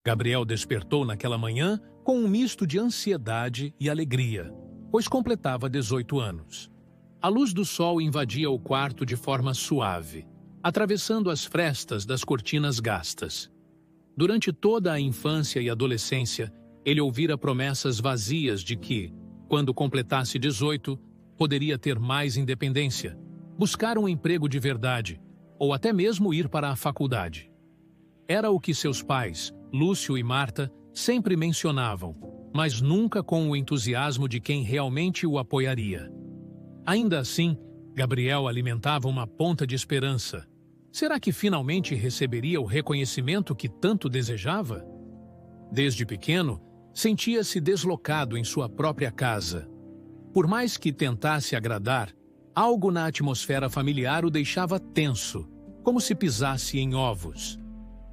Gabriel despertou naquela manhã com um misto de ansiedade e alegria, pois completava 18 anos. A luz do sol invadia o quarto de forma suave, atravessando as frestas das cortinas gastas. Durante toda a infância e adolescência, ele ouvira promessas vazias de que, quando completasse 18, poderia ter mais independência, buscar um emprego de verdade, ou até mesmo ir para a faculdade. Era o que seus pais, Lúcio e Marta, sempre mencionavam, mas nunca com o entusiasmo de quem realmente o apoiaria. Ainda assim, Gabriel alimentava uma ponta de esperança. Será que finalmente receberia o reconhecimento que tanto desejava? Desde pequeno, sentia-se deslocado em sua própria casa. Por mais que tentasse agradar, algo na atmosfera familiar o deixava tenso, como se pisasse em ovos.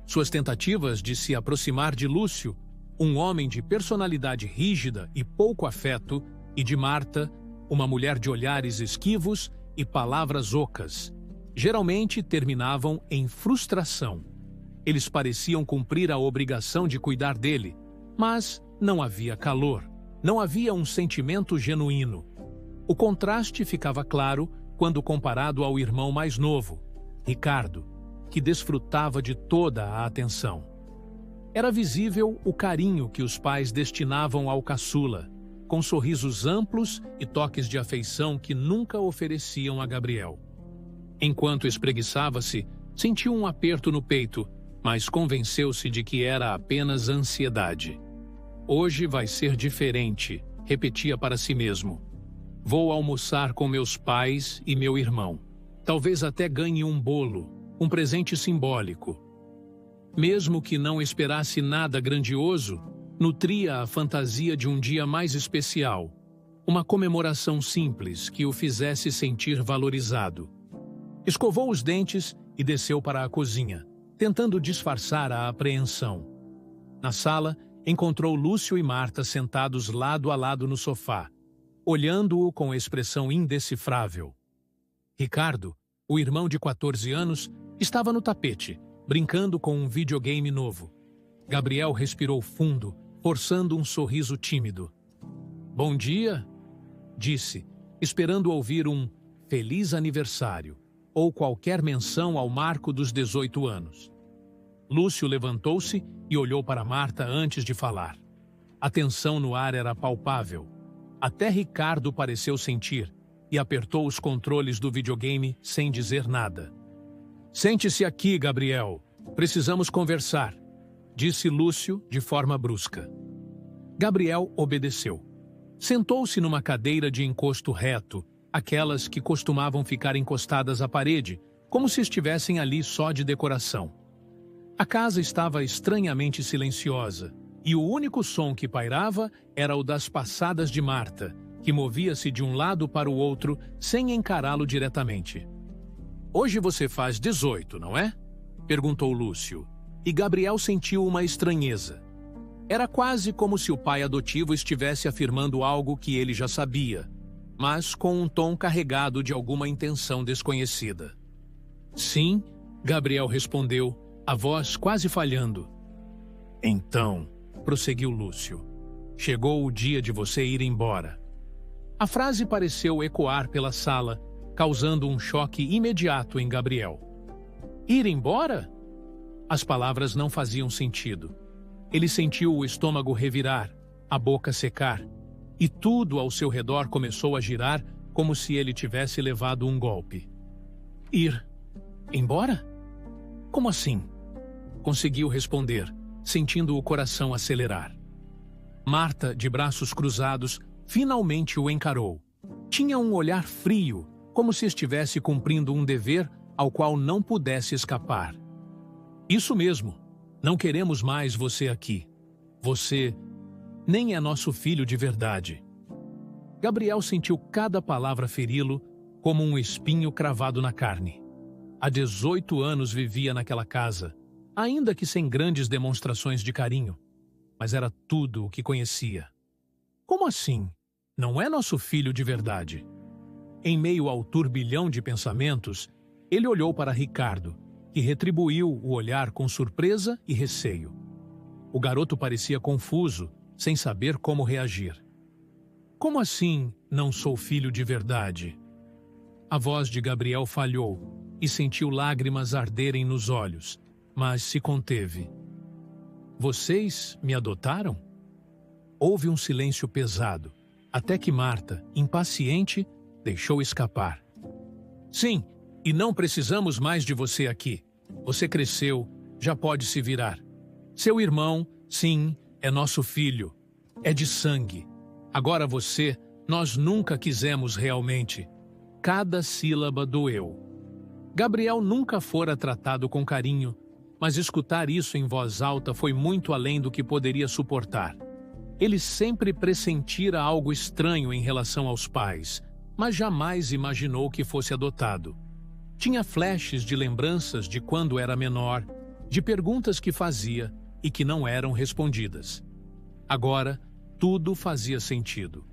Suas tentativas de se aproximar de Lúcio, um homem de personalidade rígida e pouco afeto, e de Marta, uma mulher de olhares esquivos e palavras ocas, geralmente terminavam em frustração. Eles pareciam cumprir a obrigação de cuidar dele, mas não havia calor, não havia um sentimento genuíno. O contraste ficava claro quando comparado ao irmão mais novo, Ricardo, que desfrutava de toda a atenção. Era visível o carinho que os pais destinavam ao caçula, com sorrisos amplos e toques de afeição que nunca ofereciam a Gabriel. Enquanto espreguiçava-se, sentiu um aperto no peito, mas convenceu-se de que era apenas ansiedade. Hoje vai ser diferente, repetia para si mesmo. Vou almoçar com meus pais e meu irmão. Talvez até ganhe um bolo, um presente simbólico. Mesmo que não esperasse nada grandioso, nutria a fantasia de um dia mais especial, uma comemoração simples que o fizesse sentir valorizado. Escovou os dentes e desceu para a cozinha, tentando disfarçar a apreensão. Na sala, encontrou Lúcio e Marta sentados lado a lado no sofá, olhando-o com expressão indecifrável. Ricardo, o irmão de 14 anos, estava no tapete, brincando com um videogame novo. Gabriel respirou fundo, forçando um sorriso tímido. "Bom dia", disse, esperando ouvir um "Feliz aniversário" ou qualquer menção ao marco dos 18 anos. Lúcio levantou-se e olhou para Marta antes de falar. A tensão no ar era palpável. Até Ricardo pareceu sentir e apertou os controles do videogame sem dizer nada. "Sente-se aqui, Gabriel. Precisamos conversar", disse Lúcio de forma brusca. Gabriel obedeceu. Sentou-se numa cadeira de encosto reto, aquelas que costumavam ficar encostadas à parede, como se estivessem ali só de decoração. A casa estava estranhamente silenciosa, e o único som que pairava era o das passadas de Marta, que movia-se de um lado para o outro sem encará-lo diretamente. "Hoje você faz 18, não é?" perguntou Lúcio, e Gabriel sentiu uma estranheza. Era quase como se o pai adotivo estivesse afirmando algo que ele já sabia, mas com um tom carregado de alguma intenção desconhecida. "Sim", Gabriel respondeu, a voz quase falhando. "Então", prosseguiu Lúcio, "chegou o dia de você ir embora." A frase pareceu ecoar pela sala, causando um choque imediato em Gabriel. Ir embora? As palavras não faziam sentido. Ele sentiu o estômago revirar, a boca secar, e tudo ao seu redor começou a girar como se ele tivesse levado um golpe. Ir embora? Como assim? Conseguiu responder, sentindo o coração acelerar. Marta, de braços cruzados, finalmente o encarou. Tinha um olhar frio, como se estivesse cumprindo um dever ao qual não pudesse escapar. "Isso mesmo, não queremos mais você aqui. Você nem é nosso filho de verdade." Gabriel sentiu cada palavra feri-lo como um espinho cravado na carne. Há 18 anos vivia naquela casa, ainda que sem grandes demonstrações de carinho, mas era tudo o que conhecia. "Como assim?" não é nosso filho de verdade. Em meio ao turbilhão de pensamentos, ele olhou para Ricardo, que retribuiu o olhar com surpresa e receio. O garoto parecia confuso, sem saber como reagir. Como assim, não sou filho de verdade? A voz de Gabriel falhou e sentiu lágrimas arderem nos olhos, mas se conteve. Vocês me adotaram? Houve um silêncio pesado, até que Marta, impaciente, deixou escapar. Sim, e não precisamos mais de você aqui. Você cresceu, já pode se virar. Seu irmão, sim, é nosso filho. É de sangue. Agora você, nós nunca quisemos realmente. Cada sílaba doeu. Gabriel nunca fora tratado com carinho, mas escutar isso em voz alta foi muito além do que poderia suportar. Ele sempre pressentira algo estranho em relação aos pais, mas jamais imaginou que fosse adotado. Tinha flashes de lembranças de quando era menor, de perguntas que fazia e que não eram respondidas. Agora, tudo fazia sentido,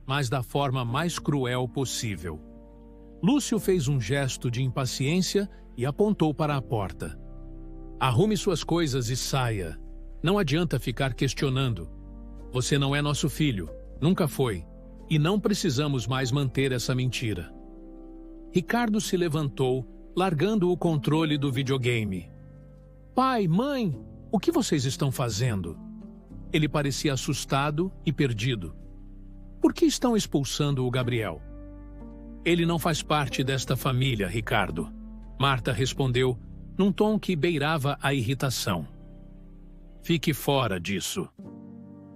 mas da forma mais cruel possível. Lúcio fez um gesto de impaciência e apontou para a porta. Arrume suas coisas e saia. Não adianta ficar questionando. Você não é nosso filho, nunca foi, e não precisamos mais manter essa mentira. Ricardo se levantou, largando o controle do videogame. Pai, mãe, o que vocês estão fazendo? Ele parecia assustado e perdido. Por que estão expulsando o Gabriel? Ele não faz parte desta família, Ricardo. Marta respondeu, num tom que beirava a irritação. Fique fora disso.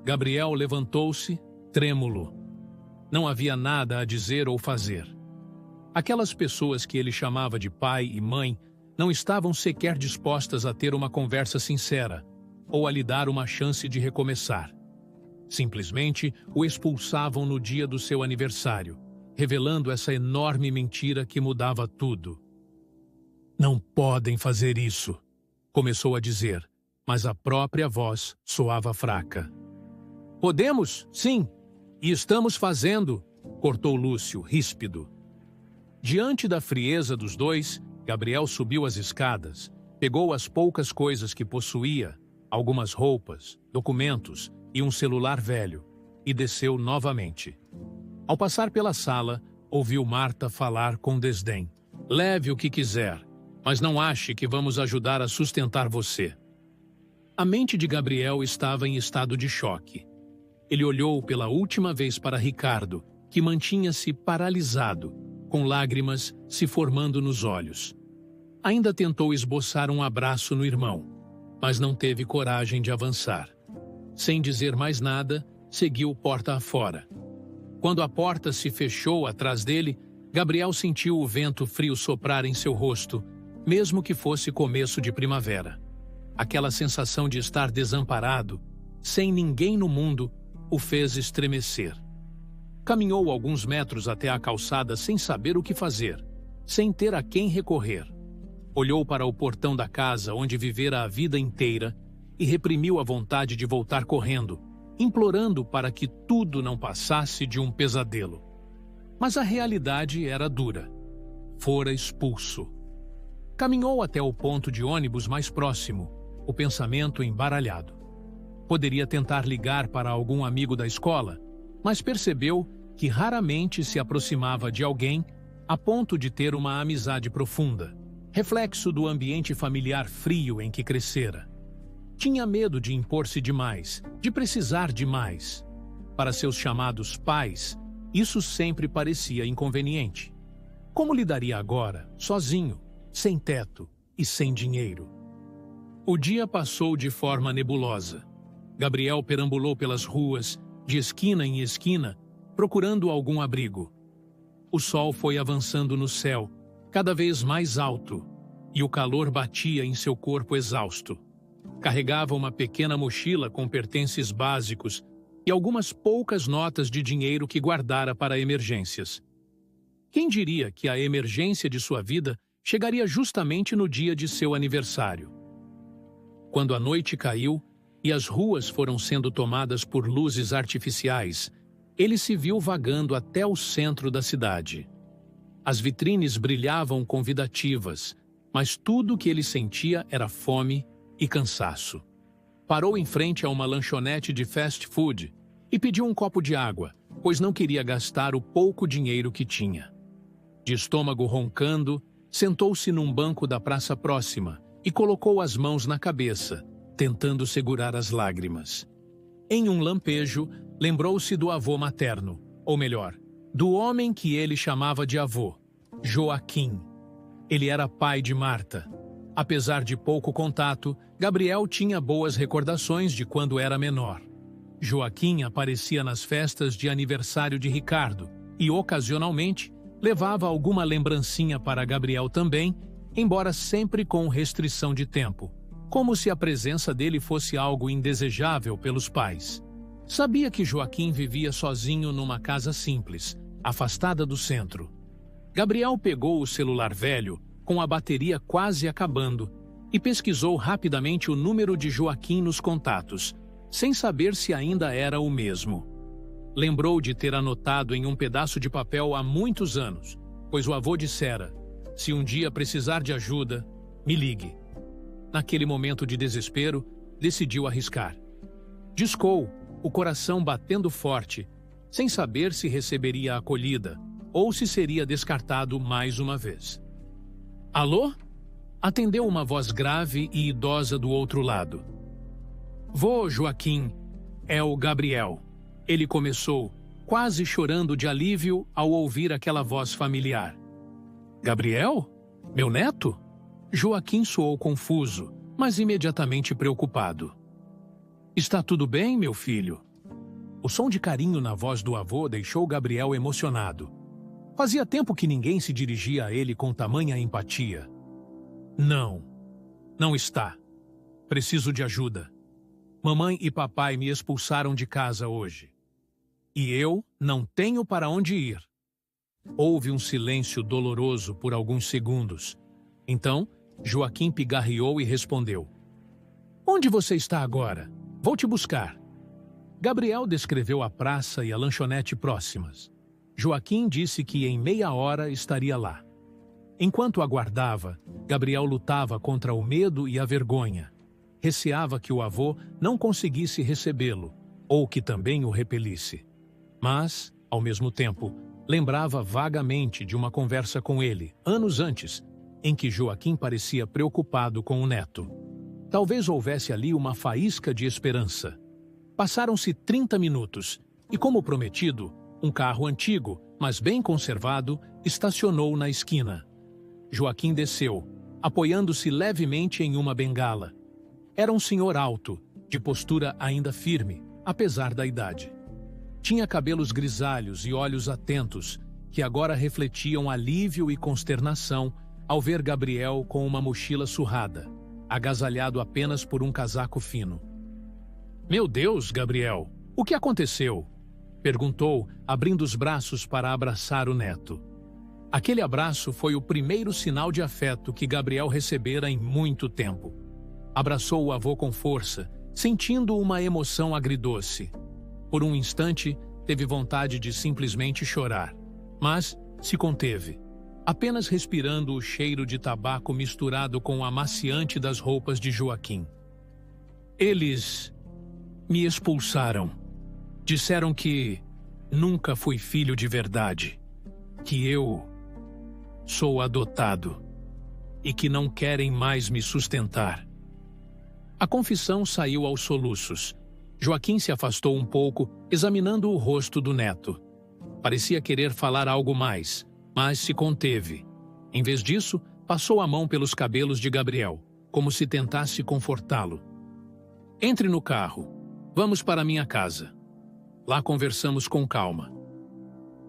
Gabriel levantou-se, trêmulo. Não havia nada a dizer ou fazer. Aquelas pessoas que ele chamava de pai e mãe não estavam sequer dispostas a ter uma conversa sincera ou a lhe dar uma chance de recomeçar. Simplesmente o expulsavam no dia do seu aniversário, revelando essa enorme mentira que mudava tudo. Não podem fazer isso, começou a dizer, mas a própria voz soava fraca. Podemos, sim, e estamos fazendo, cortou Lúcio, ríspido. Diante da frieza dos dois, Gabriel subiu as escadas, pegou as poucas coisas que possuía, algumas roupas, documentos e um celular velho, e desceu novamente. Ao passar pela sala, ouviu Marta falar com desdém. Leve o que quiser, mas não ache que vamos ajudar a sustentar você. A mente de Gabriel estava em estado de choque. Ele olhou pela última vez para Ricardo, que mantinha-se paralisado, com lágrimas se formando nos olhos. Ainda tentou esboçar um abraço no irmão, mas não teve coragem de avançar. Sem dizer mais nada, seguiu porta afora. Quando a porta se fechou atrás dele, Gabriel sentiu o vento frio soprar em seu rosto, mesmo que fosse começo de primavera. Aquela sensação de estar desamparado, sem ninguém no mundo, o fez estremecer. Caminhou alguns metros até a calçada sem saber o que fazer, sem ter a quem recorrer. Olhou para o portão da casa onde vivera a vida inteira e reprimiu a vontade de voltar correndo, implorando para que tudo não passasse de um pesadelo. Mas a realidade era dura. Fora expulso. Caminhou até o ponto de ônibus mais próximo, o pensamento embaralhado. Poderia tentar ligar para algum amigo da escola, mas percebeu que raramente se aproximava de alguém a ponto de ter uma amizade profunda, reflexo do ambiente familiar frio em que crescera. Tinha medo de impor-se demais, de precisar demais. Para seus chamados pais, isso sempre parecia inconveniente. Como lidaria agora, sozinho, sem teto e sem dinheiro? O dia passou de forma nebulosa. Gabriel perambulou pelas ruas, de esquina em esquina, procurando algum abrigo. O sol foi avançando no céu, cada vez mais alto, e o calor batia em seu corpo exausto. Carregava uma pequena mochila com pertences básicos e algumas poucas notas de dinheiro que guardara para emergências. Quem diria que a emergência de sua vida chegaria justamente no dia de seu aniversário? Quando a noite caiu e as ruas foram sendo tomadas por luzes artificiais, ele se viu vagando até o centro da cidade. As vitrines brilhavam convidativas, mas tudo o que ele sentia era fome e cansaço. Parou em frente a uma lanchonete de fast food e pediu um copo de água, pois não queria gastar o pouco dinheiro que tinha. De estômago roncando, sentou-se num banco da praça próxima e colocou as mãos na cabeça, tentando segurar as lágrimas. Em um lampejo, lembrou-se do avô materno, ou melhor, do homem que ele chamava de avô, Joaquim. Ele era pai de Marta. Apesar de pouco contato, Gabriel tinha boas recordações de quando era menor. Joaquim aparecia nas festas de aniversário de Ricardo e, ocasionalmente, levava alguma lembrancinha para Gabriel também, embora sempre com restrição de tempo, como se a presença dele fosse algo indesejável pelos pais. Sabia que Joaquim vivia sozinho numa casa simples, afastada do centro. Gabriel pegou o celular velho, com a bateria quase acabando, e pesquisou rapidamente o número de Joaquim nos contatos, sem saber se ainda era o mesmo. Lembrou de ter anotado em um pedaço de papel há muitos anos, pois o avô dissera: "Se um dia precisar de ajuda, me ligue." Naquele momento de desespero, decidiu arriscar. Discou, o coração batendo forte, sem saber se receberia a acolhida ou se seria descartado mais uma vez. "Alô?" Atendeu uma voz grave e idosa do outro lado. "Vô Joaquim, é o Gabriel." Ele começou, quase chorando de alívio ao ouvir aquela voz familiar. "Gabriel? Meu neto?" Joaquim soou confuso, mas imediatamente preocupado. "Está tudo bem, meu filho?" O som de carinho na voz do avô deixou Gabriel emocionado. Fazia tempo que ninguém se dirigia a ele com tamanha empatia. Não, não está. Preciso de ajuda. Mamãe e papai me expulsaram de casa hoje. E eu não tenho para onde ir." Houve um silêncio doloroso por alguns segundos. Então, Joaquim pigarreou e respondeu: "Onde você está agora? Vou te buscar." Gabriel descreveu a praça e a lanchonete próximas. Joaquim disse que em meia hora estaria lá. Enquanto aguardava, Gabriel lutava contra o medo e a vergonha. Receava que o avô não conseguisse recebê-lo, ou que também o repelisse. Mas, ao mesmo tempo, lembrava vagamente de uma conversa com ele, anos antes, em que Joaquim parecia preocupado com o neto. Talvez houvesse ali uma faísca de esperança. Passaram-se 30 minutos e, como prometido, um carro antigo, mas bem conservado, estacionou na esquina. Joaquim desceu, apoiando-se levemente em uma bengala. Era um senhor alto, de postura ainda firme, apesar da idade. Tinha cabelos grisalhos e olhos atentos, que agora refletiam alívio e consternação ao ver Gabriel com uma mochila surrada, agasalhado apenas por um casaco fino. "Meu Deus, Gabriel, o que aconteceu?" perguntou, abrindo os braços para abraçar o neto. Aquele abraço foi o primeiro sinal de afeto que Gabriel recebera em muito tempo. Abraçou o avô com força, sentindo uma emoção agridoce. Por um instante, teve vontade de simplesmente chorar, mas se conteve, apenas respirando o cheiro de tabaco misturado com o amaciante das roupas de Joaquim. "Eles me expulsaram. Disseram que nunca fui filho de verdade, que eu sou adotado e que não querem mais me sustentar." A confissão saiu aos soluços. Joaquim se afastou um pouco, examinando o rosto do neto. Parecia querer falar algo mais, mas se conteve. Em vez disso, passou a mão pelos cabelos de Gabriel, como se tentasse confortá-lo. "Entre no carro. Vamos para minha casa. Lá conversamos com calma."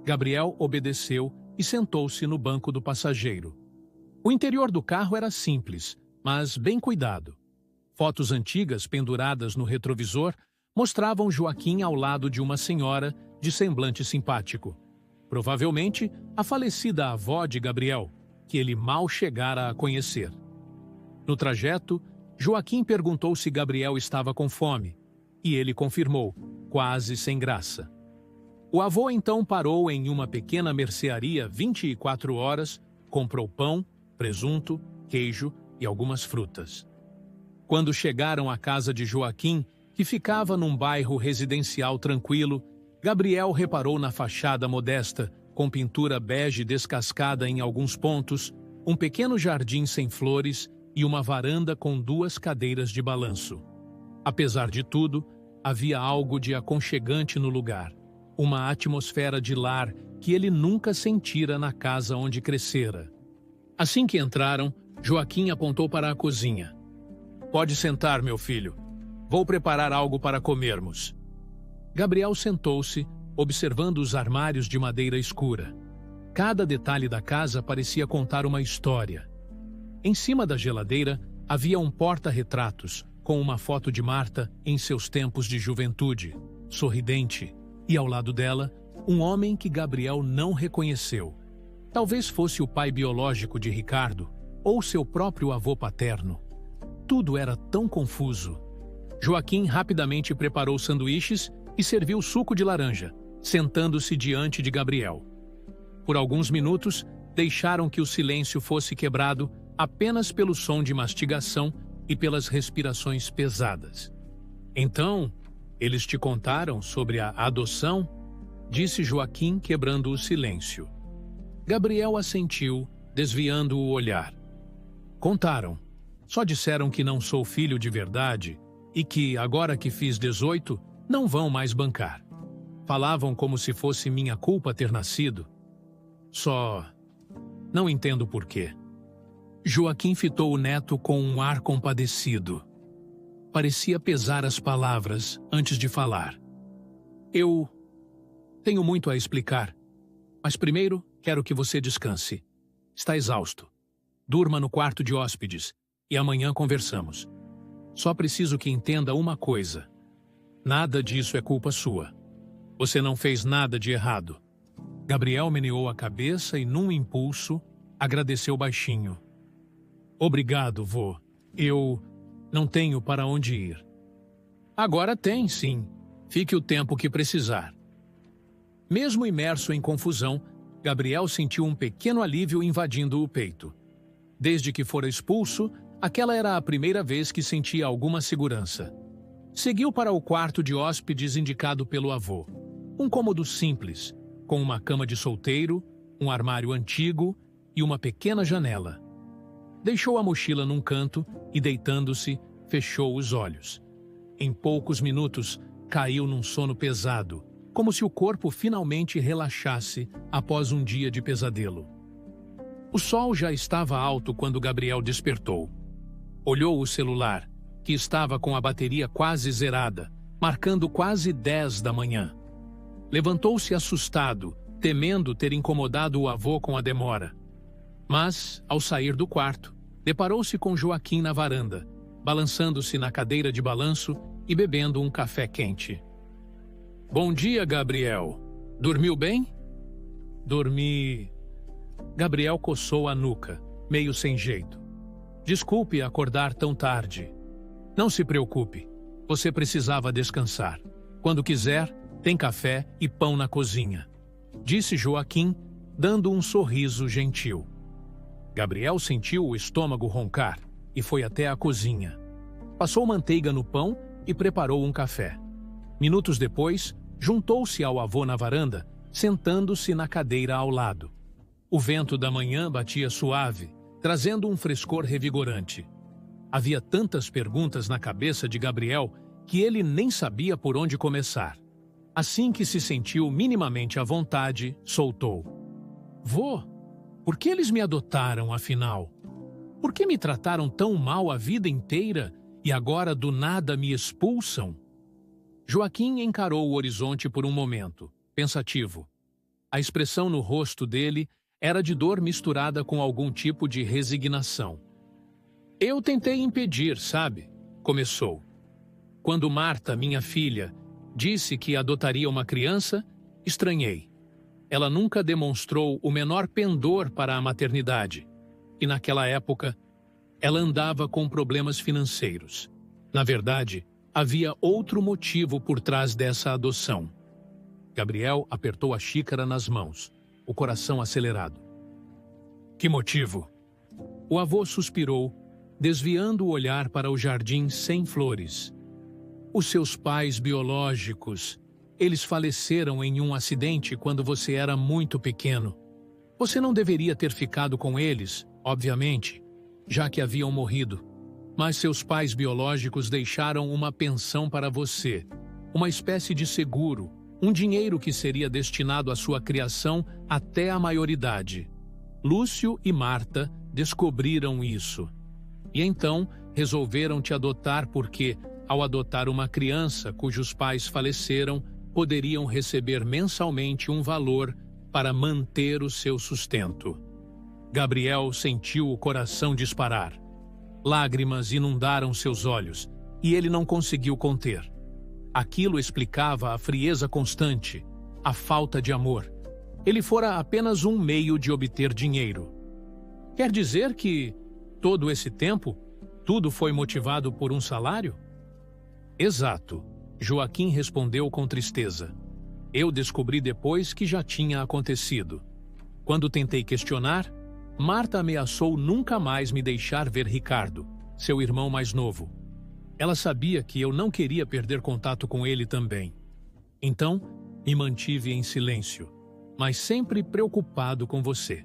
Gabriel obedeceu e sentou-se no banco do passageiro. O interior do carro era simples, mas bem cuidado. Fotos antigas penduradas no retrovisor mostravam Joaquim ao lado de uma senhora de semblante simpático. Provavelmente a falecida avó de Gabriel, que ele mal chegara a conhecer. No trajeto, Joaquim perguntou se Gabriel estava com fome, e ele confirmou, quase sem graça. O avô então parou em uma pequena mercearia 24 horas, comprou pão, presunto, queijo e algumas frutas. Quando chegaram à casa de Joaquim, que ficava num bairro residencial tranquilo, Gabriel reparou na fachada modesta, com pintura bege descascada em alguns pontos, um pequeno jardim sem flores e uma varanda com 2 cadeiras de balanço. Apesar de tudo, havia algo de aconchegante no lugar, uma atmosfera de lar que ele nunca sentira na casa onde crescera. Assim que entraram, Joaquim apontou para a cozinha. "Pode sentar, meu filho. Vou preparar algo para comermos." Gabriel sentou-se, observando os armários de madeira escura. Cada detalhe da casa parecia contar uma história. Em cima da geladeira havia um porta-retratos com uma foto de Marta em seus tempos de juventude, sorridente, e ao lado dela, um homem que Gabriel não reconheceu. Talvez fosse o pai biológico de Ricardo ou seu próprio avô paterno. Tudo era tão confuso. Joaquim rapidamente preparou sanduíches e serviu suco de laranja, sentando-se diante de Gabriel. Por alguns minutos, deixaram que o silêncio fosse quebrado apenas pelo som de mastigação e pelas respirações pesadas. "Então, eles te contaram sobre a adoção?" disse Joaquim, quebrando o silêncio. Gabriel assentiu, desviando o olhar. "Contaram. Só disseram que não sou filho de verdade e que, agora que fiz 18, não vão mais bancar. Falavam como se fosse minha culpa ter nascido. Só não entendo por quê." Joaquim fitou o neto com um ar compadecido. Parecia pesar as palavras antes de falar. "Eu tenho muito a explicar, mas primeiro quero que você descanse. Está exausto. Durma no quarto de hóspedes e amanhã conversamos. Só preciso que entenda uma coisa. Nada disso é culpa sua. Você não fez nada de errado." Gabriel meneou a cabeça e, num impulso, agradeceu baixinho. "Obrigado, vô. Eu não tenho para onde ir." "Agora tem, sim. Fique o tempo que precisar." Mesmo imerso em confusão, Gabriel sentiu um pequeno alívio invadindo o peito. Desde que fora expulso, aquela era a primeira vez que sentia alguma segurança. Seguiu para o quarto de hóspedes indicado pelo avô. Um cômodo simples, com uma cama de solteiro, um armário antigo e uma pequena janela. Deixou a mochila num canto e, deitando-se, fechou os olhos. Em poucos minutos, caiu num sono pesado, como se o corpo finalmente relaxasse após um dia de pesadelo. O sol já estava alto quando Gabriel despertou. Olhou o celular, que estava com a bateria quase zerada, marcando quase 10 da manhã. Levantou-se assustado, temendo ter incomodado o avô com a demora. Mas, ao sair do quarto, deparou-se com Joaquim na varanda, balançando-se na cadeira de balanço e bebendo um café quente. "Bom dia, Gabriel. Dormiu bem?" "Dormi..." Gabriel coçou a nuca, meio sem jeito. "Desculpe acordar tão tarde." "Não se preocupe. Você precisava descansar. Quando quiser, tem café e pão na cozinha", disse Joaquim, dando um sorriso gentil. Gabriel sentiu o estômago roncar e foi até a cozinha. Passou manteiga no pão e preparou um café. Minutos depois, juntou-se ao avô na varanda, sentando-se na cadeira ao lado. O vento da manhã batia suave, trazendo um frescor revigorante. Havia tantas perguntas na cabeça de Gabriel que ele nem sabia por onde começar. Assim que se sentiu minimamente à vontade, soltou: "Vô, por que eles me adotaram, afinal? Por que me trataram tão mal a vida inteira e agora do nada me expulsam?" Joaquim encarou o horizonte por um momento, pensativo. A expressão no rosto dele era de dor misturada com algum tipo de resignação. "Eu tentei impedir, sabe?" começou. "Quando Marta, minha filha, disse que adotaria uma criança, estranhei. Ela nunca demonstrou o menor pendor para a maternidade. E naquela época, ela andava com problemas financeiros. Na verdade, havia outro motivo por trás dessa adoção. Gabriel apertou a xícara nas mãos, o coração acelerado. Que motivo? O avô suspirou, desviando o olhar para o jardim sem flores. Os seus pais biológicos, eles faleceram em um acidente quando você era muito pequeno. Você não deveria ter ficado com eles, obviamente, já que haviam morrido. Mas seus pais biológicos deixaram uma pensão para você, uma espécie de seguro, um dinheiro que seria destinado à sua criação até a maioridade. Lúcio e Marta descobriram isso. E então resolveram te adotar porque, ao adotar uma criança cujos pais faleceram, poderiam receber mensalmente um valor para manter o seu sustento. Gabriel sentiu o coração disparar. Lágrimas inundaram seus olhos e ele não conseguiu conter. Aquilo explicava a frieza constante, a falta de amor. Ele fora apenas um meio de obter dinheiro. Quer dizer que, todo esse tempo, tudo foi motivado por um salário? Exato, Joaquim respondeu com tristeza. Eu descobri depois que já tinha acontecido. Quando tentei questionar, Marta ameaçou nunca mais me deixar ver Ricardo, seu irmão mais novo. Ela sabia que eu não queria perder contato com ele também. Então, me mantive em silêncio, mas sempre preocupado com você.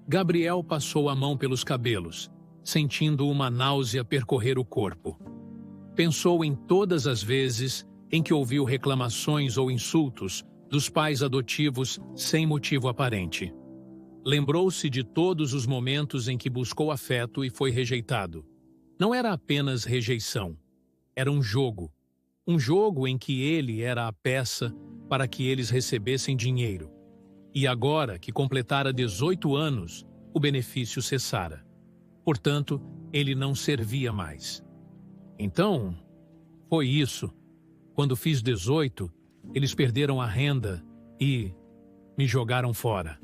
Gabriel passou a mão pelos cabelos, sentindo uma náusea percorrer o corpo. Pensou em todas as vezes em que ouviu reclamações ou insultos dos pais adotivos sem motivo aparente. Lembrou-se de todos os momentos em que buscou afeto e foi rejeitado. Não era apenas rejeição, era um jogo em que ele era a peça para que eles recebessem dinheiro. E agora que completara 18 anos, o benefício cessara. Portanto, ele não servia mais. Então, foi isso. Quando fiz 18, eles perderam a renda e me jogaram fora.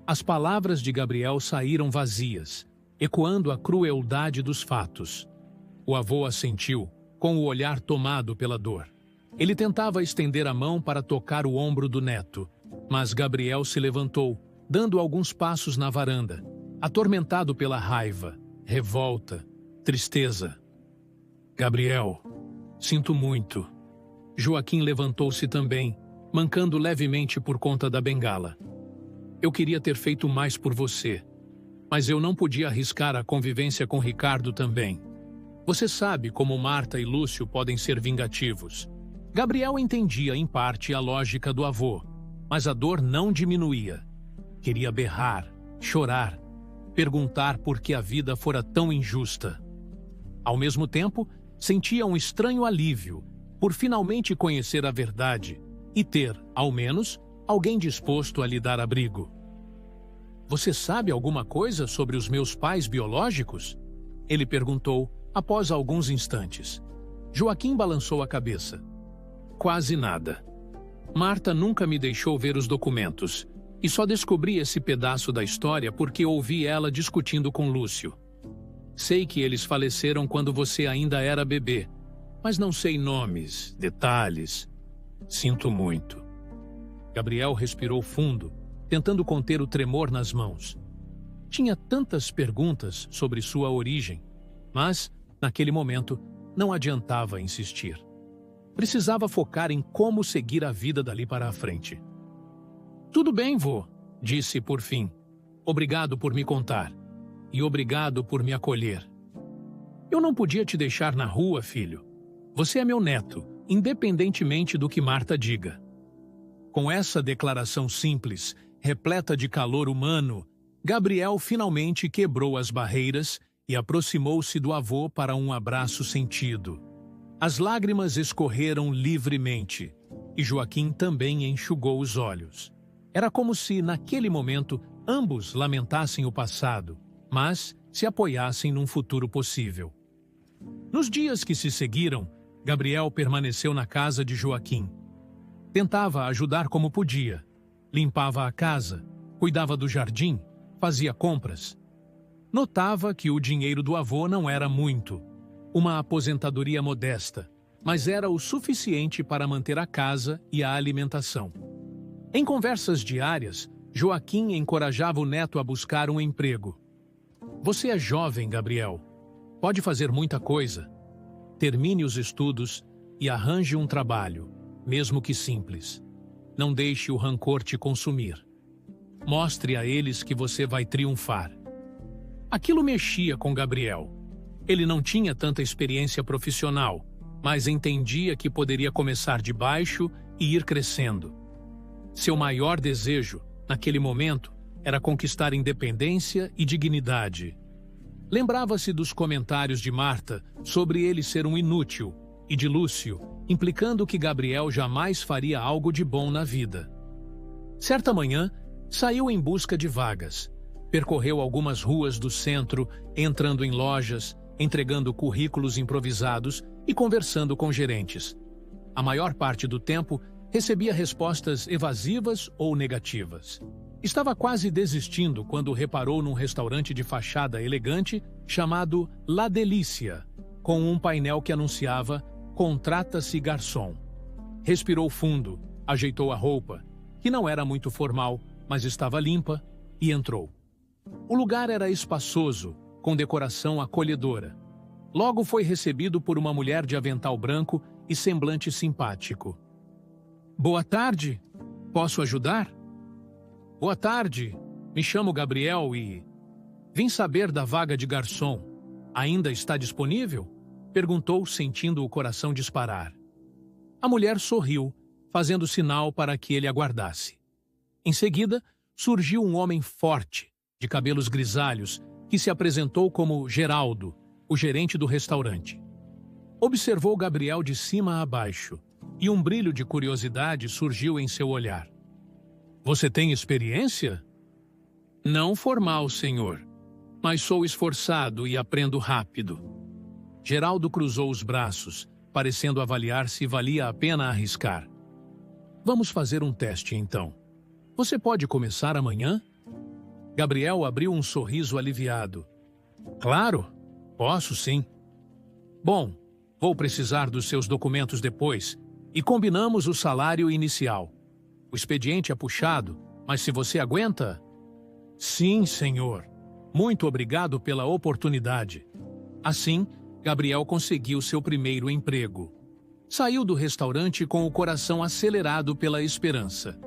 As palavras de Gabriel saíram vazias, ecoando a crueldade dos fatos. O avô assentiu, com o olhar tomado pela dor. Ele tentava estender a mão para tocar o ombro do neto, mas Gabriel se levantou, dando alguns passos na varanda, atormentado pela raiva, revolta, tristeza. Gabriel, sinto muito. Joaquim levantou-se também, mancando levemente por conta da bengala. Eu queria ter feito mais por você, mas eu não podia arriscar a convivência com Ricardo também. Você sabe como Marta e Lúcio podem ser vingativos. Gabriel entendia em parte a lógica do avô, mas a dor não diminuía. Queria berrar, chorar, perguntar por que a vida fora tão injusta. Ao mesmo tempo, sentia um estranho alívio por finalmente conhecer a verdade e ter, ao menos, alguém disposto a lhe dar abrigo. Você sabe alguma coisa sobre os meus pais biológicos? Ele perguntou, após alguns instantes. Joaquim balançou a cabeça. Quase nada. Marta nunca me deixou ver os documentos, e só descobri esse pedaço da história porque ouvi ela discutindo com Lúcio. Sei que eles faleceram quando você ainda era bebê, mas não sei nomes, detalhes. Sinto muito. Gabriel respirou fundo, tentando conter o tremor nas mãos. Tinha tantas perguntas sobre sua origem, mas, naquele momento, não adiantava insistir. Precisava focar em como seguir a vida dali para a frente. Tudo bem, vô, disse por fim. Obrigado por me contar. E obrigado por me acolher. Eu não podia te deixar na rua, filho. Você é meu neto, independentemente do que Marta diga. Com essa declaração simples, repleta de calor humano, Gabriel finalmente quebrou as barreiras e aproximou-se do avô para um abraço sentido. As lágrimas escorreram livremente, e Joaquim também enxugou os olhos. Era como se, naquele momento, ambos lamentassem o passado, mas se apoiassem num futuro possível. Nos dias que se seguiram, Gabriel permaneceu na casa de Joaquim. Tentava ajudar como podia. Limpava a casa, cuidava do jardim, fazia compras. Notava que o dinheiro do avô não era muito, uma aposentadoria modesta, mas era o suficiente para manter a casa e a alimentação. Em conversas diárias, Joaquim encorajava o neto a buscar um emprego. Você é jovem, Gabriel. Pode fazer muita coisa. Termine os estudos e arranje um trabalho, mesmo que simples. Não deixe o rancor te consumir. Mostre a eles que você vai triunfar. Aquilo mexia com Gabriel. Ele não tinha tanta experiência profissional, mas entendia que poderia começar de baixo e ir crescendo. Seu maior desejo, naquele momento, era conquistar independência e dignidade. Lembrava-se dos comentários de Marta sobre ele ser um inútil e de Lúcio, implicando que Gabriel jamais faria algo de bom na vida. Certa manhã, saiu em busca de vagas. Percorreu algumas ruas do centro, entrando em lojas, entregando currículos improvisados e conversando com gerentes. A maior parte do tempo, recebia respostas evasivas ou negativas. Estava quase desistindo quando reparou num restaurante de fachada elegante chamado La Delícia, com um painel que anunciava "Contrata-se garçom". Respirou fundo, ajeitou a roupa, que não era muito formal, mas estava limpa, e entrou. O lugar era espaçoso, com decoração acolhedora. Logo foi recebido por uma mulher de avental branco e semblante simpático. "Boa tarde. Posso ajudar?" "Boa tarde. Me chamo Gabriel e... vim saber da vaga de garçom. Ainda está disponível?" perguntou, sentindo o coração disparar. A mulher sorriu, fazendo sinal para que ele aguardasse. Em seguida, surgiu um homem forte, de cabelos grisalhos, que se apresentou como Geraldo, o gerente do restaurante. Observou Gabriel de cima a baixo, e um brilho de curiosidade surgiu em seu olhar. "Você tem experiência?" "Não formal, senhor, mas sou esforçado e aprendo rápido." Geraldo cruzou os braços, parecendo avaliar se valia a pena arriscar. "Vamos fazer um teste, então. Você pode começar amanhã?" Gabriel abriu um sorriso aliviado. "Claro, posso sim." "Bom, vou precisar dos seus documentos depois e combinamos o salário inicial. O expediente é puxado, mas se você aguenta..." "Sim, senhor. Muito obrigado pela oportunidade." Assim, Gabriel conseguiu seu primeiro emprego. Saiu do restaurante com o coração acelerado pela esperança.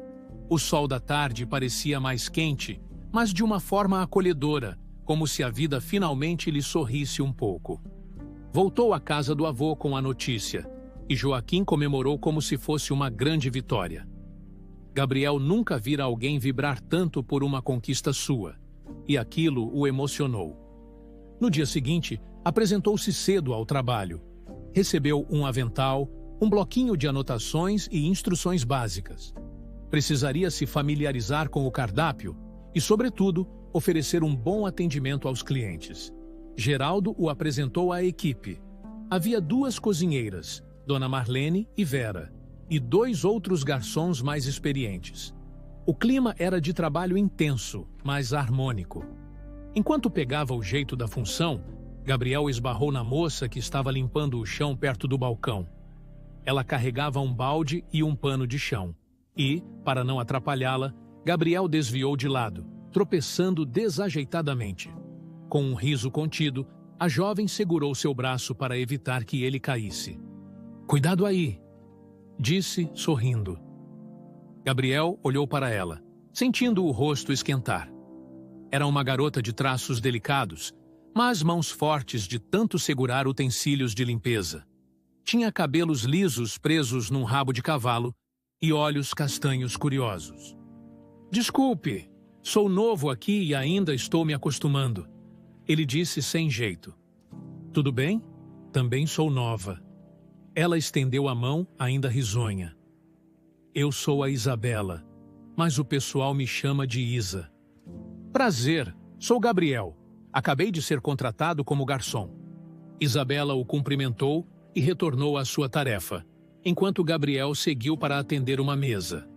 O sol da tarde parecia mais quente, mas de uma forma acolhedora, como se a vida finalmente lhe sorrisse um pouco. Voltou à casa do avô com a notícia, e Joaquim comemorou como se fosse uma grande vitória. Gabriel nunca vira alguém vibrar tanto por uma conquista sua, e aquilo o emocionou. No dia seguinte, apresentou-se cedo ao trabalho. Recebeu um avental, um bloquinho de anotações e instruções básicas. Precisaria se familiarizar com o cardápio e, sobretudo, oferecer um bom atendimento aos clientes. Geraldo o apresentou à equipe. Havia 2 cozinheiras, Dona Marlene e Vera, e 2 outros garçons mais experientes. O clima era de trabalho intenso, mas harmônico. Enquanto pegava o jeito da função, Gabriel esbarrou na moça que estava limpando o chão perto do balcão. Ela carregava um balde e um pano de chão. E, para não atrapalhá-la, Gabriel desviou de lado, tropeçando desajeitadamente. Com um riso contido, a jovem segurou seu braço para evitar que ele caísse. "Cuidado aí", disse, sorrindo. Gabriel olhou para ela, sentindo o rosto esquentar. Era uma garota de traços delicados, mas mãos fortes de tanto segurar utensílios de limpeza. Tinha cabelos lisos presos num rabo de cavalo e olhos castanhos curiosos. "Desculpe, sou novo aqui e ainda estou me acostumando", ele disse sem jeito. "Tudo bem? Também sou nova." Ela estendeu a mão, ainda risonha. "Eu sou a Isabela, mas o pessoal me chama de Isa." "Prazer, sou Gabriel. Acabei de ser contratado como garçom." Isabela o cumprimentou e retornou à sua tarefa, enquanto Gabriel seguiu para atender uma mesa.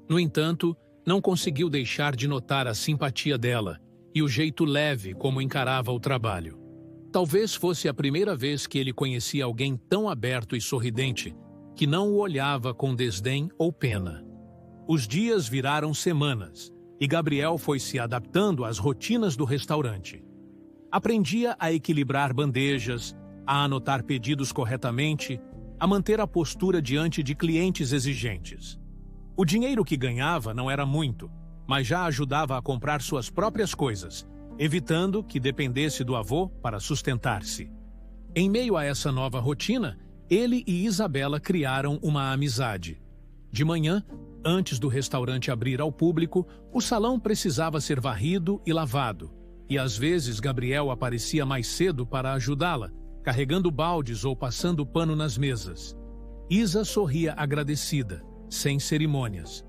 No entanto, não conseguiu deixar de notar a simpatia dela e o jeito leve como encarava o trabalho. Talvez fosse a primeira vez que ele conhecia alguém tão aberto e sorridente que não o olhava com desdém ou pena. Os dias viraram semanas e Gabriel foi se adaptando às rotinas do restaurante. Aprendia a equilibrar bandejas, a anotar pedidos corretamente, a manter a postura diante de clientes exigentes. O dinheiro que ganhava não era muito, mas já ajudava a comprar suas próprias coisas, evitando que dependesse do avô para sustentar-se. Em meio a essa nova rotina, ele e Isabela criaram uma amizade. De manhã, antes do restaurante abrir ao público, o salão precisava ser varrido e lavado, e às vezes Gabriel aparecia mais cedo para ajudá-la, carregando baldes ou passando pano nas mesas. Isa sorria agradecida, sem cerimônias.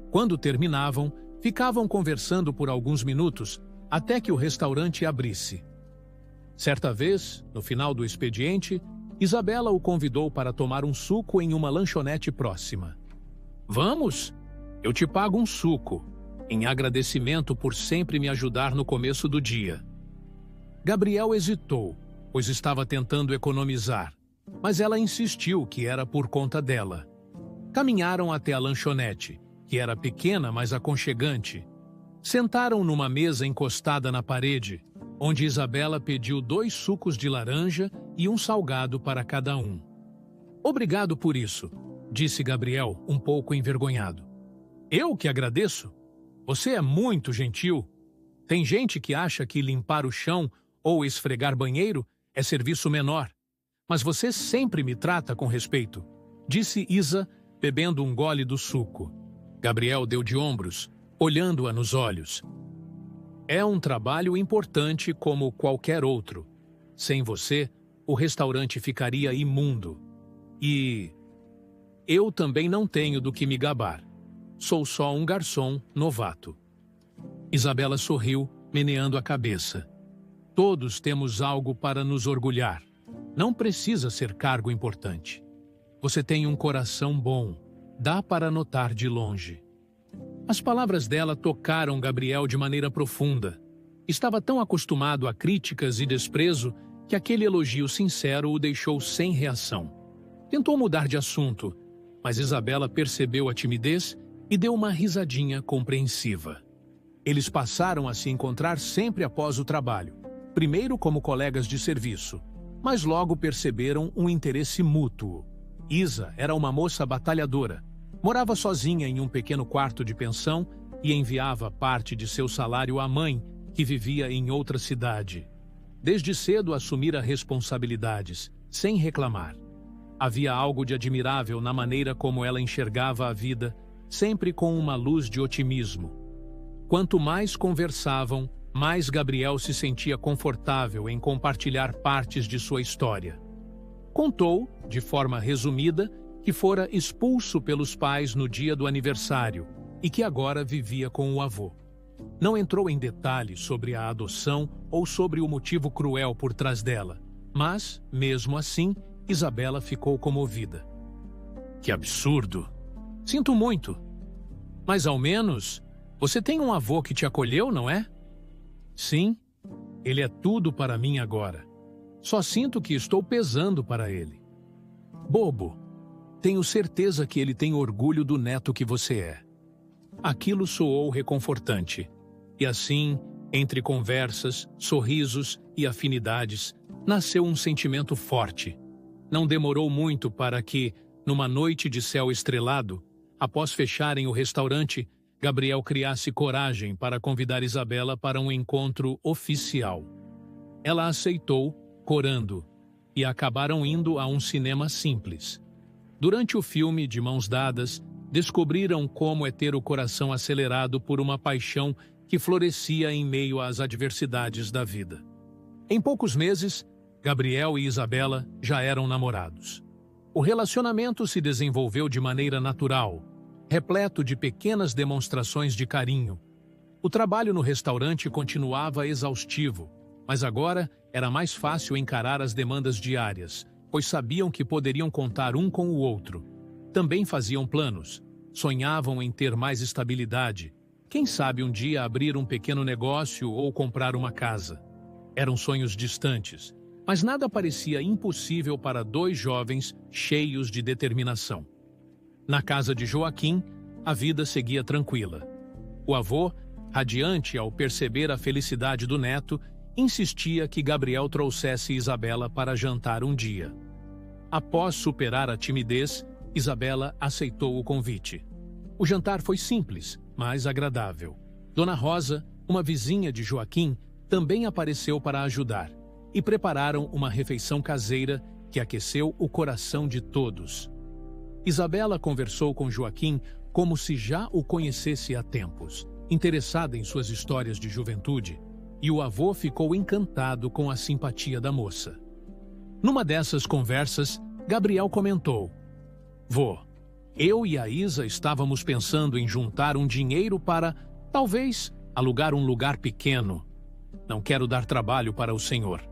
Quando terminavam, ficavam conversando por alguns minutos, até que o restaurante abrisse. Certa vez, no final do expediente, Isabela o convidou para tomar um suco em uma lanchonete próxima. "Vamos? Eu te pago um suco, em agradecimento por sempre me ajudar no começo do dia." Gabriel hesitou, pois estava tentando economizar, mas ela insistiu que era por conta dela. Caminharam até a lanchonete, que era pequena, mas aconchegante. Sentaram numa mesa encostada na parede, onde Isabela pediu 2 sucos de laranja e um salgado para cada um. "Obrigado por isso", disse Gabriel, um pouco envergonhado. "Eu que agradeço? Você é muito gentil. Tem gente que acha que limpar o chão ou esfregar banheiro é serviço menor, mas você sempre me trata com respeito", disse Isa, bebendo um gole do suco. Gabriel deu de ombros, olhando-a nos olhos. "É um trabalho importante como qualquer outro. Sem você, o restaurante ficaria imundo. E eu também não tenho do que me gabar. Sou só um garçom novato." Isabela sorriu, meneando a cabeça. "Todos temos algo para nos orgulhar. Não precisa ser cargo importante. Você tem um coração bom. Dá para notar de longe." As palavras dela tocaram Gabriel de maneira profunda. Estava tão acostumado a críticas e desprezo que aquele elogio sincero o deixou sem reação. Tentou mudar de assunto, mas Isabela percebeu a timidez e deu uma risadinha compreensiva. Eles passaram a se encontrar sempre após o trabalho, primeiro como colegas de serviço, mas logo perceberam um interesse mútuo. Isa era uma moça batalhadora. Morava sozinha em um pequeno quarto de pensão e enviava parte de seu salário à mãe, que vivia em outra cidade. Desde cedo assumira responsabilidades, sem reclamar. Havia algo de admirável na maneira como ela enxergava a vida, sempre com uma luz de otimismo. Quanto mais conversavam, mais Gabriel se sentia confortável em compartilhar partes de sua história. Contou, de forma resumida, que fora expulso pelos pais no dia do aniversário e que agora vivia com o avô. Não entrou em detalhes sobre a adoção ou sobre o motivo cruel por trás dela, mas, mesmo assim, Isabela ficou comovida. "Que absurdo! Sinto muito. Mas ao menos, você tem um avô que te acolheu, não é?" "Sim, ele é tudo para mim agora. Só sinto que estou pesando para ele." "Bobo. Tenho certeza que ele tem orgulho do neto que você é." Aquilo soou reconfortante. E assim, entre conversas, sorrisos e afinidades, nasceu um sentimento forte. Não demorou muito para que, numa noite de céu estrelado, após fecharem o restaurante, Gabriel criasse coragem para convidar Isabela para um encontro oficial. Ela aceitou, corando, e acabaram indo a um cinema simples. Durante o filme, de mãos dadas, descobriram como é ter o coração acelerado por uma paixão que florescia em meio às adversidades da vida. Em poucos meses, Gabriel e Isabela já eram namorados. O relacionamento se desenvolveu de maneira natural, repleto de pequenas demonstrações de carinho. O trabalho no restaurante continuava exaustivo, mas agora era mais fácil encarar as demandas diárias, pois sabiam que poderiam contar um com o outro. Também faziam planos, sonhavam em ter mais estabilidade. Quem sabe um dia abrir um pequeno negócio ou comprar uma casa. Eram sonhos distantes, Mas nada parecia impossível para dois jovens cheios de determinação. Na casa de Joaquim, a vida seguia tranquila. O avô, radiante ao perceber a felicidade do neto, insistia que Gabriel trouxesse Isabela para jantar um dia. Após superar a timidez, Isabela aceitou o convite. O jantar foi simples, mas agradável. Dona Rosa, uma vizinha de Joaquim, também apareceu para ajudar, e prepararam uma refeição caseira que aqueceu o coração de todos. Isabela conversou com Joaquim como se já o conhecesse há tempos, interessada em suas histórias de juventude, e o avô ficou encantado com a simpatia da moça. Numa dessas conversas, Gabriel comentou: "Vô, eu e a Isa estávamos pensando em juntar um dinheiro para, talvez, alugar um lugar pequeno. Não quero dar trabalho para o senhor."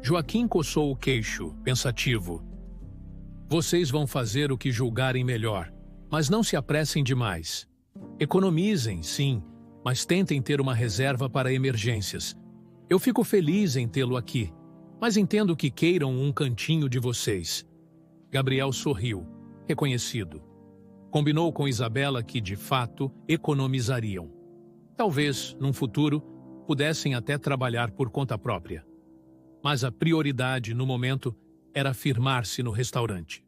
Joaquim coçou o queixo, pensativo. "Vocês vão fazer o que julgarem melhor, mas não se apressem demais. Economizem, sim, mas tentem ter uma reserva para emergências. Eu fico feliz em tê-lo aqui, mas entendo que queiram um cantinho de vocês." Gabriel sorriu, reconhecido. Combinou com Isabela que, de fato, economizariam. Talvez, num futuro, pudessem até trabalhar por conta própria. Mas a prioridade, no momento, era firmar-se no restaurante.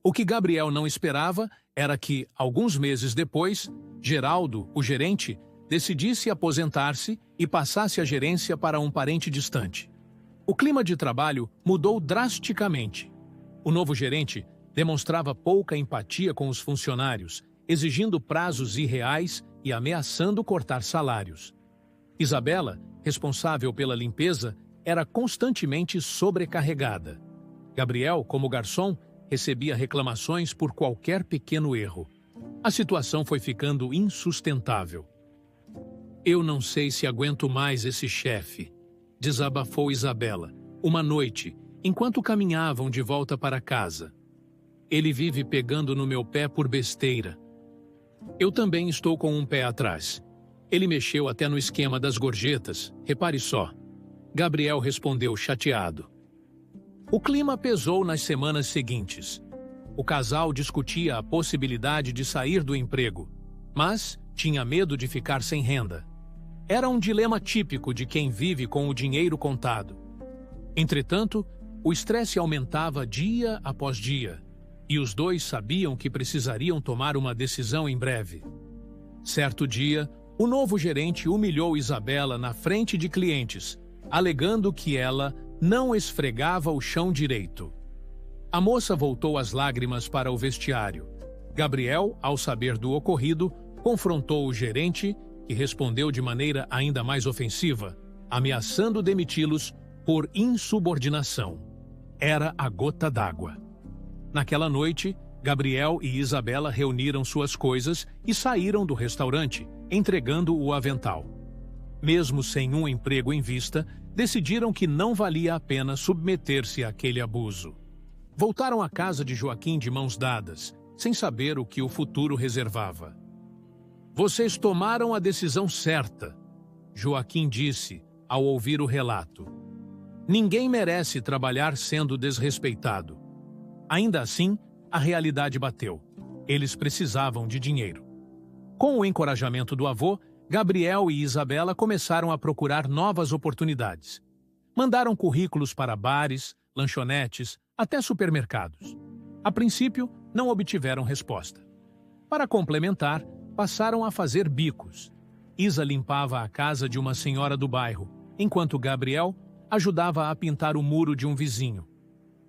O que Gabriel não esperava era que, alguns meses depois, Geraldo, o gerente, decidisse aposentar-se e passasse a gerência para um parente distante. O clima de trabalho mudou drasticamente. O novo gerente demonstrava pouca empatia com os funcionários, exigindo prazos irreais e ameaçando cortar salários. Isabela, responsável pela limpeza, era constantemente sobrecarregada. Gabriel, como garçom, recebia reclamações por qualquer pequeno erro. A situação foi ficando insustentável. "Eu não sei se aguento mais esse chefe", desabafou Isabela, uma noite, enquanto caminhavam de volta para casa. "Ele vive pegando no meu pé por besteira. Eu também estou com um pé atrás. Ele mexeu até no esquema das gorjetas, repare só." Gabriel respondeu chateado. O clima pesou nas semanas seguintes. O casal discutia a possibilidade de sair do emprego, mas tinha medo de ficar sem renda. Era um dilema típico de quem vive com o dinheiro contado. Entretanto, o estresse aumentava dia após dia, e os dois sabiam que precisariam tomar uma decisão em breve. Certo dia, o novo gerente humilhou Isabela na frente de clientes, alegando que ela não esfregava o chão direito. A moça voltou as lágrimas para o vestiário. Gabriel, ao saber do ocorrido, confrontou o gerente, que respondeu de maneira ainda mais ofensiva, ameaçando demiti-los por insubordinação. Era a gota d'água. Naquela noite, Gabriel e Isabela reuniram suas coisas e saíram do restaurante, entregando o avental. Mesmo sem um emprego em vista, decidiram que não valia a pena submeter-se àquele abuso. Voltaram à casa de Joaquim de mãos dadas, sem saber o que o futuro reservava. "Vocês tomaram a decisão certa", Joaquim disse ao ouvir o relato. "Ninguém merece trabalhar sendo desrespeitado." Ainda assim, a realidade bateu. Eles precisavam de dinheiro. Com o encorajamento do avô, Gabriel e Isabela começaram a procurar novas oportunidades. Mandaram currículos para bares, lanchonetes, até supermercados. A princípio, não obtiveram resposta. Para complementar, passaram a fazer bicos. Isa limpava a casa de uma senhora do bairro, enquanto Gabriel ajudava a pintar o muro de um vizinho.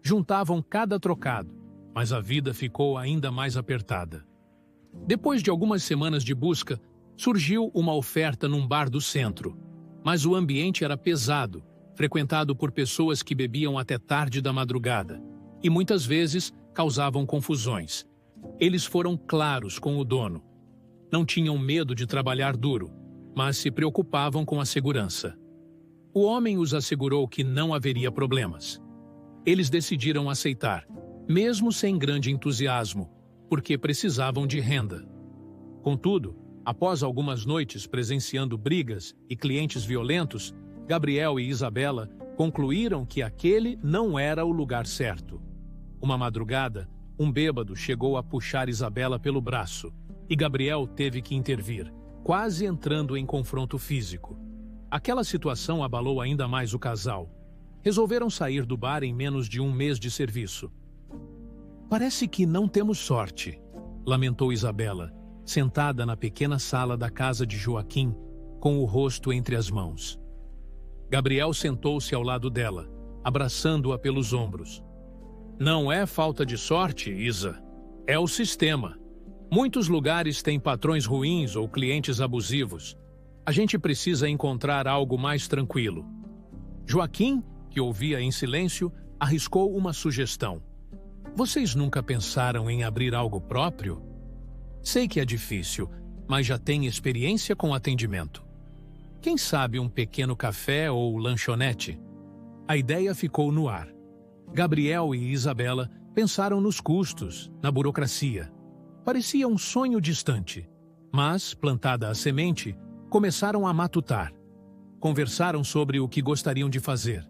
Juntavam cada trocado, mas a vida ficou ainda mais apertada. Depois de algumas semanas de busca, surgiu uma oferta num bar do centro, mas o ambiente era pesado, frequentado por pessoas que bebiam até tarde da madrugada, e muitas vezes causavam confusões. Eles foram claros com o dono. Não tinham medo de trabalhar duro, mas se preocupavam com a segurança. O homem os assegurou que não haveria problemas. Eles decidiram aceitar, mesmo sem grande entusiasmo, porque precisavam de renda. Contudo, após algumas noites presenciando brigas e clientes violentos, Gabriel e Isabela concluíram que aquele não era o lugar certo. Uma madrugada, um bêbado chegou a puxar Isabela pelo braço e Gabriel teve que intervir, quase entrando em confronto físico. Aquela situação abalou ainda mais o casal. Resolveram sair do bar em menos de um mês de serviço. "Parece que não temos sorte", lamentou Isabela, sentada na pequena sala da casa de Joaquim, com o rosto entre as mãos. Gabriel sentou-se ao lado dela, abraçando-a pelos ombros. "Não é falta de sorte, Isa. É o sistema. Muitos lugares têm patrões ruins ou clientes abusivos. A gente precisa encontrar algo mais tranquilo." Joaquim, que ouvia em silêncio, arriscou uma sugestão. "Vocês nunca pensaram em abrir algo próprio? Sei que é difícil, mas já tem experiência com atendimento. Quem sabe um pequeno café ou lanchonete?" A ideia ficou no ar. Gabriel e Isabela pensaram nos custos, na burocracia. Parecia um sonho distante, mas, plantada a semente, começaram a matutar. Conversaram sobre o que gostariam de fazer.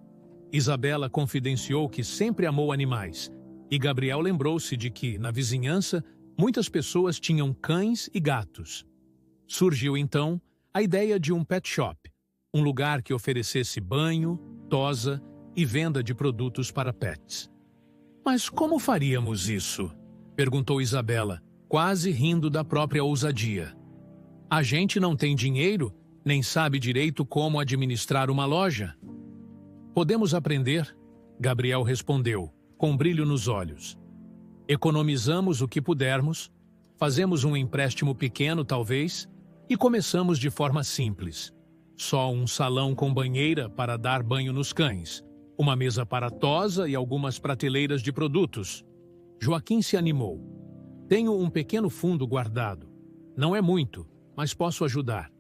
Isabela confidenciou que sempre amou animais, e Gabriel lembrou-se de que, na vizinhança, muitas pessoas tinham cães e gatos. Surgiu, então, a ideia de um pet shop, um lugar que oferecesse banho, tosa e venda de produtos para pets. "Mas como faríamos isso?" perguntou Isabela, quase rindo da própria ousadia. "A gente não tem dinheiro, nem sabe direito como administrar uma loja." "Podemos aprender", Gabriel respondeu, com brilho nos olhos. "Economizamos o que pudermos, fazemos um empréstimo pequeno, talvez, e começamos de forma simples. Só um salão com banheira para dar banho nos cães, uma mesa para tosa e algumas prateleiras de produtos." Joaquim se animou. "Tenho um pequeno fundo guardado. Não é muito, mas posso ajudar.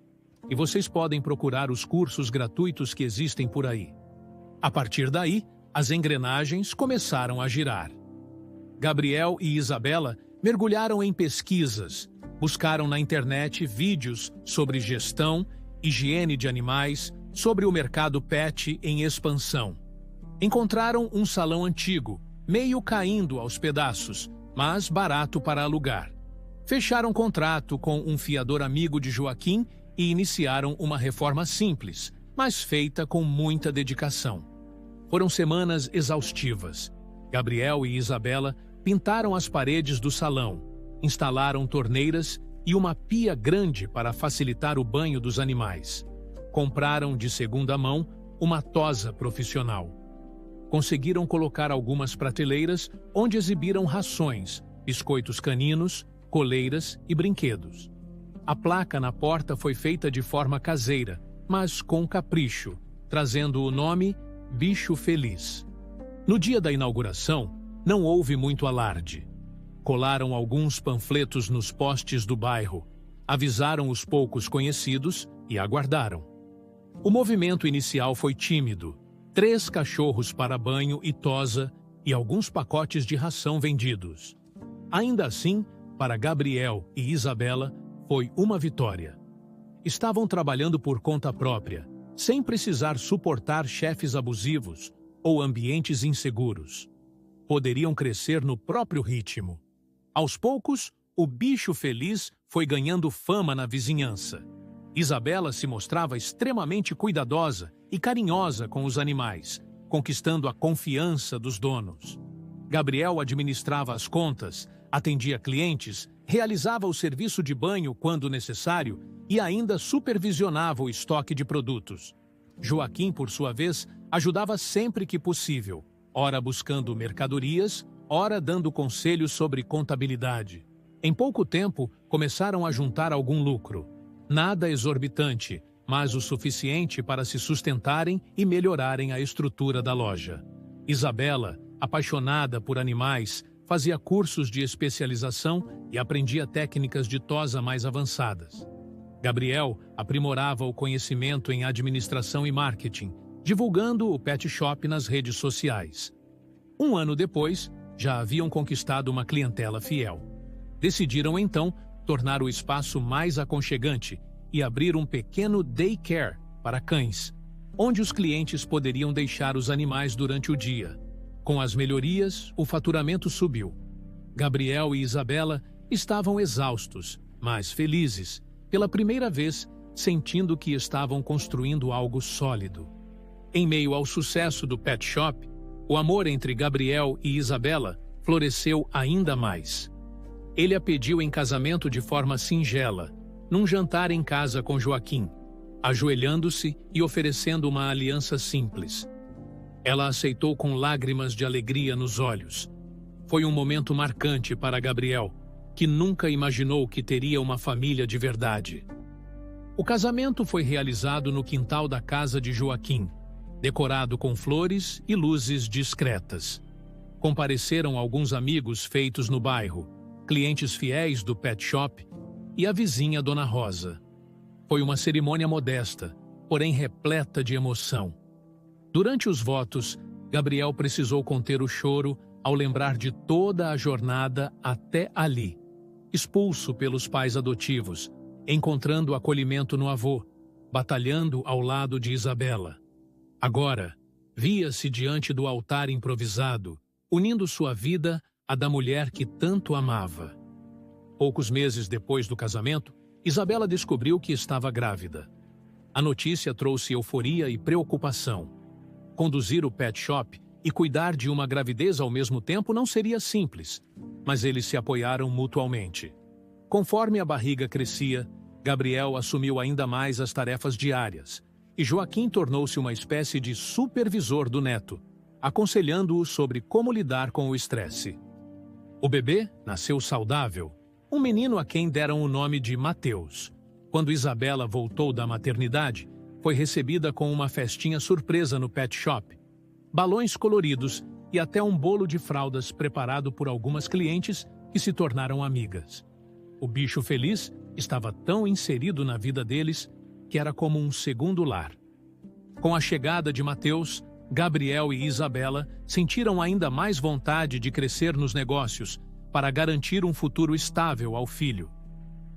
E vocês podem procurar os cursos gratuitos que existem por aí." A partir daí, as engrenagens começaram a girar. Gabriel e Isabela mergulharam em pesquisas, buscaram na internet vídeos sobre gestão, higiene de animais, sobre o mercado pet em expansão. Encontraram um salão antigo, meio caindo aos pedaços, mas barato para alugar. Fecharam contrato com um fiador amigo de Joaquim e iniciaram uma reforma simples, mas feita com muita dedicação. Foram semanas exaustivas. Gabriel e Isabela pintaram as paredes do salão, instalaram torneiras e uma pia grande para facilitar o banho dos animais. Compraram de segunda mão uma tosa profissional. Conseguiram colocar algumas prateleiras onde exibiram rações, biscoitos caninos, coleiras e brinquedos. A placa na porta foi feita de forma caseira, mas com capricho, trazendo o nome Bicho Feliz. No dia da inauguração, não houve muito alarde. Colaram alguns panfletos nos postes do bairro, avisaram os poucos conhecidos e aguardaram. O movimento inicial foi tímido: 3 cachorros para banho e tosa e alguns pacotes de ração vendidos. Ainda assim, para Gabriel e Isabela, foi uma vitória. Estavam trabalhando por conta própria, sem precisar suportar chefes abusivos ou ambientes inseguros. Poderiam crescer no próprio ritmo. Aos poucos, o Bicho Feliz foi ganhando fama na vizinhança. Isabela se mostrava extremamente cuidadosa e carinhosa com os animais, conquistando a confiança dos donos. Gabriel administrava as contas, atendia clientes, realizava o serviço de banho quando necessário e ainda supervisionava o estoque de produtos. Joaquim, por sua vez, ajudava sempre que possível, ora buscando mercadorias, ora dando conselhos sobre contabilidade. Em pouco tempo, começaram a juntar algum lucro. Nada exorbitante, mas o suficiente para se sustentarem e melhorarem a estrutura da loja. Isabela, apaixonada por animais, fazia cursos de especialização e aprendia técnicas de tosa mais avançadas. Gabriel aprimorava o conhecimento em administração e marketing, divulgando o pet shop nas redes sociais. Um ano depois, já haviam conquistado uma clientela fiel. Decidiram, então, tornar o espaço mais aconchegante e abrir um pequeno daycare para cães. onde os clientes poderiam deixar os animais durante o dia. Com as melhorias, o faturamento subiu. Gabriel e Isabela estavam exaustos, mas felizes, pela primeira vez, sentindo que estavam construindo algo sólido. Em meio ao sucesso do pet shop, o amor entre Gabriel e Isabela floresceu ainda mais. Ele a pediu em casamento de forma singela, num jantar em casa com Joaquim, ajoelhando-se e oferecendo uma aliança simples. Ela aceitou com lágrimas de alegria nos olhos. Foi um momento marcante para Gabriel, que nunca imaginou que teria uma família de verdade. O casamento foi realizado no quintal da casa de Joaquim, decorado com flores e luzes discretas. Compareceram alguns amigos feitos no bairro, clientes fiéis do pet shop e a vizinha Dona Rosa. Foi uma cerimônia modesta, porém repleta de emoção. Durante os votos, Gabriel precisou conter o choro ao lembrar de toda a jornada até ali. Expulso pelos pais adotivos, encontrando acolhimento no avô, batalhando ao lado de Isabela. Agora, via-se diante do altar improvisado, unindo sua vida à da mulher que tanto amava. Poucos meses depois do casamento, Isabela descobriu que estava grávida. A notícia trouxe euforia e preocupação. Conduzir o pet shop e cuidar de uma gravidez ao mesmo tempo não seria simples, mas eles se apoiaram mutuamente. Conforme a barriga crescia, Gabriel assumiu ainda mais as tarefas diárias, e Joaquim tornou-se uma espécie de supervisor do neto, aconselhando-o sobre como lidar com o estresse. O bebê nasceu saudável, um menino a quem deram o nome de Mateus. Quando Isabela voltou da maternidade, foi recebida com uma festinha surpresa no pet shop, balões coloridos e até um bolo de fraldas preparado por algumas clientes que se tornaram amigas. O bicho feliz estava tão inserido na vida deles que era como um segundo lar. Com a chegada de Mateus, Gabriel e Isabela sentiram ainda mais vontade de crescer nos negócios para garantir um futuro estável ao filho.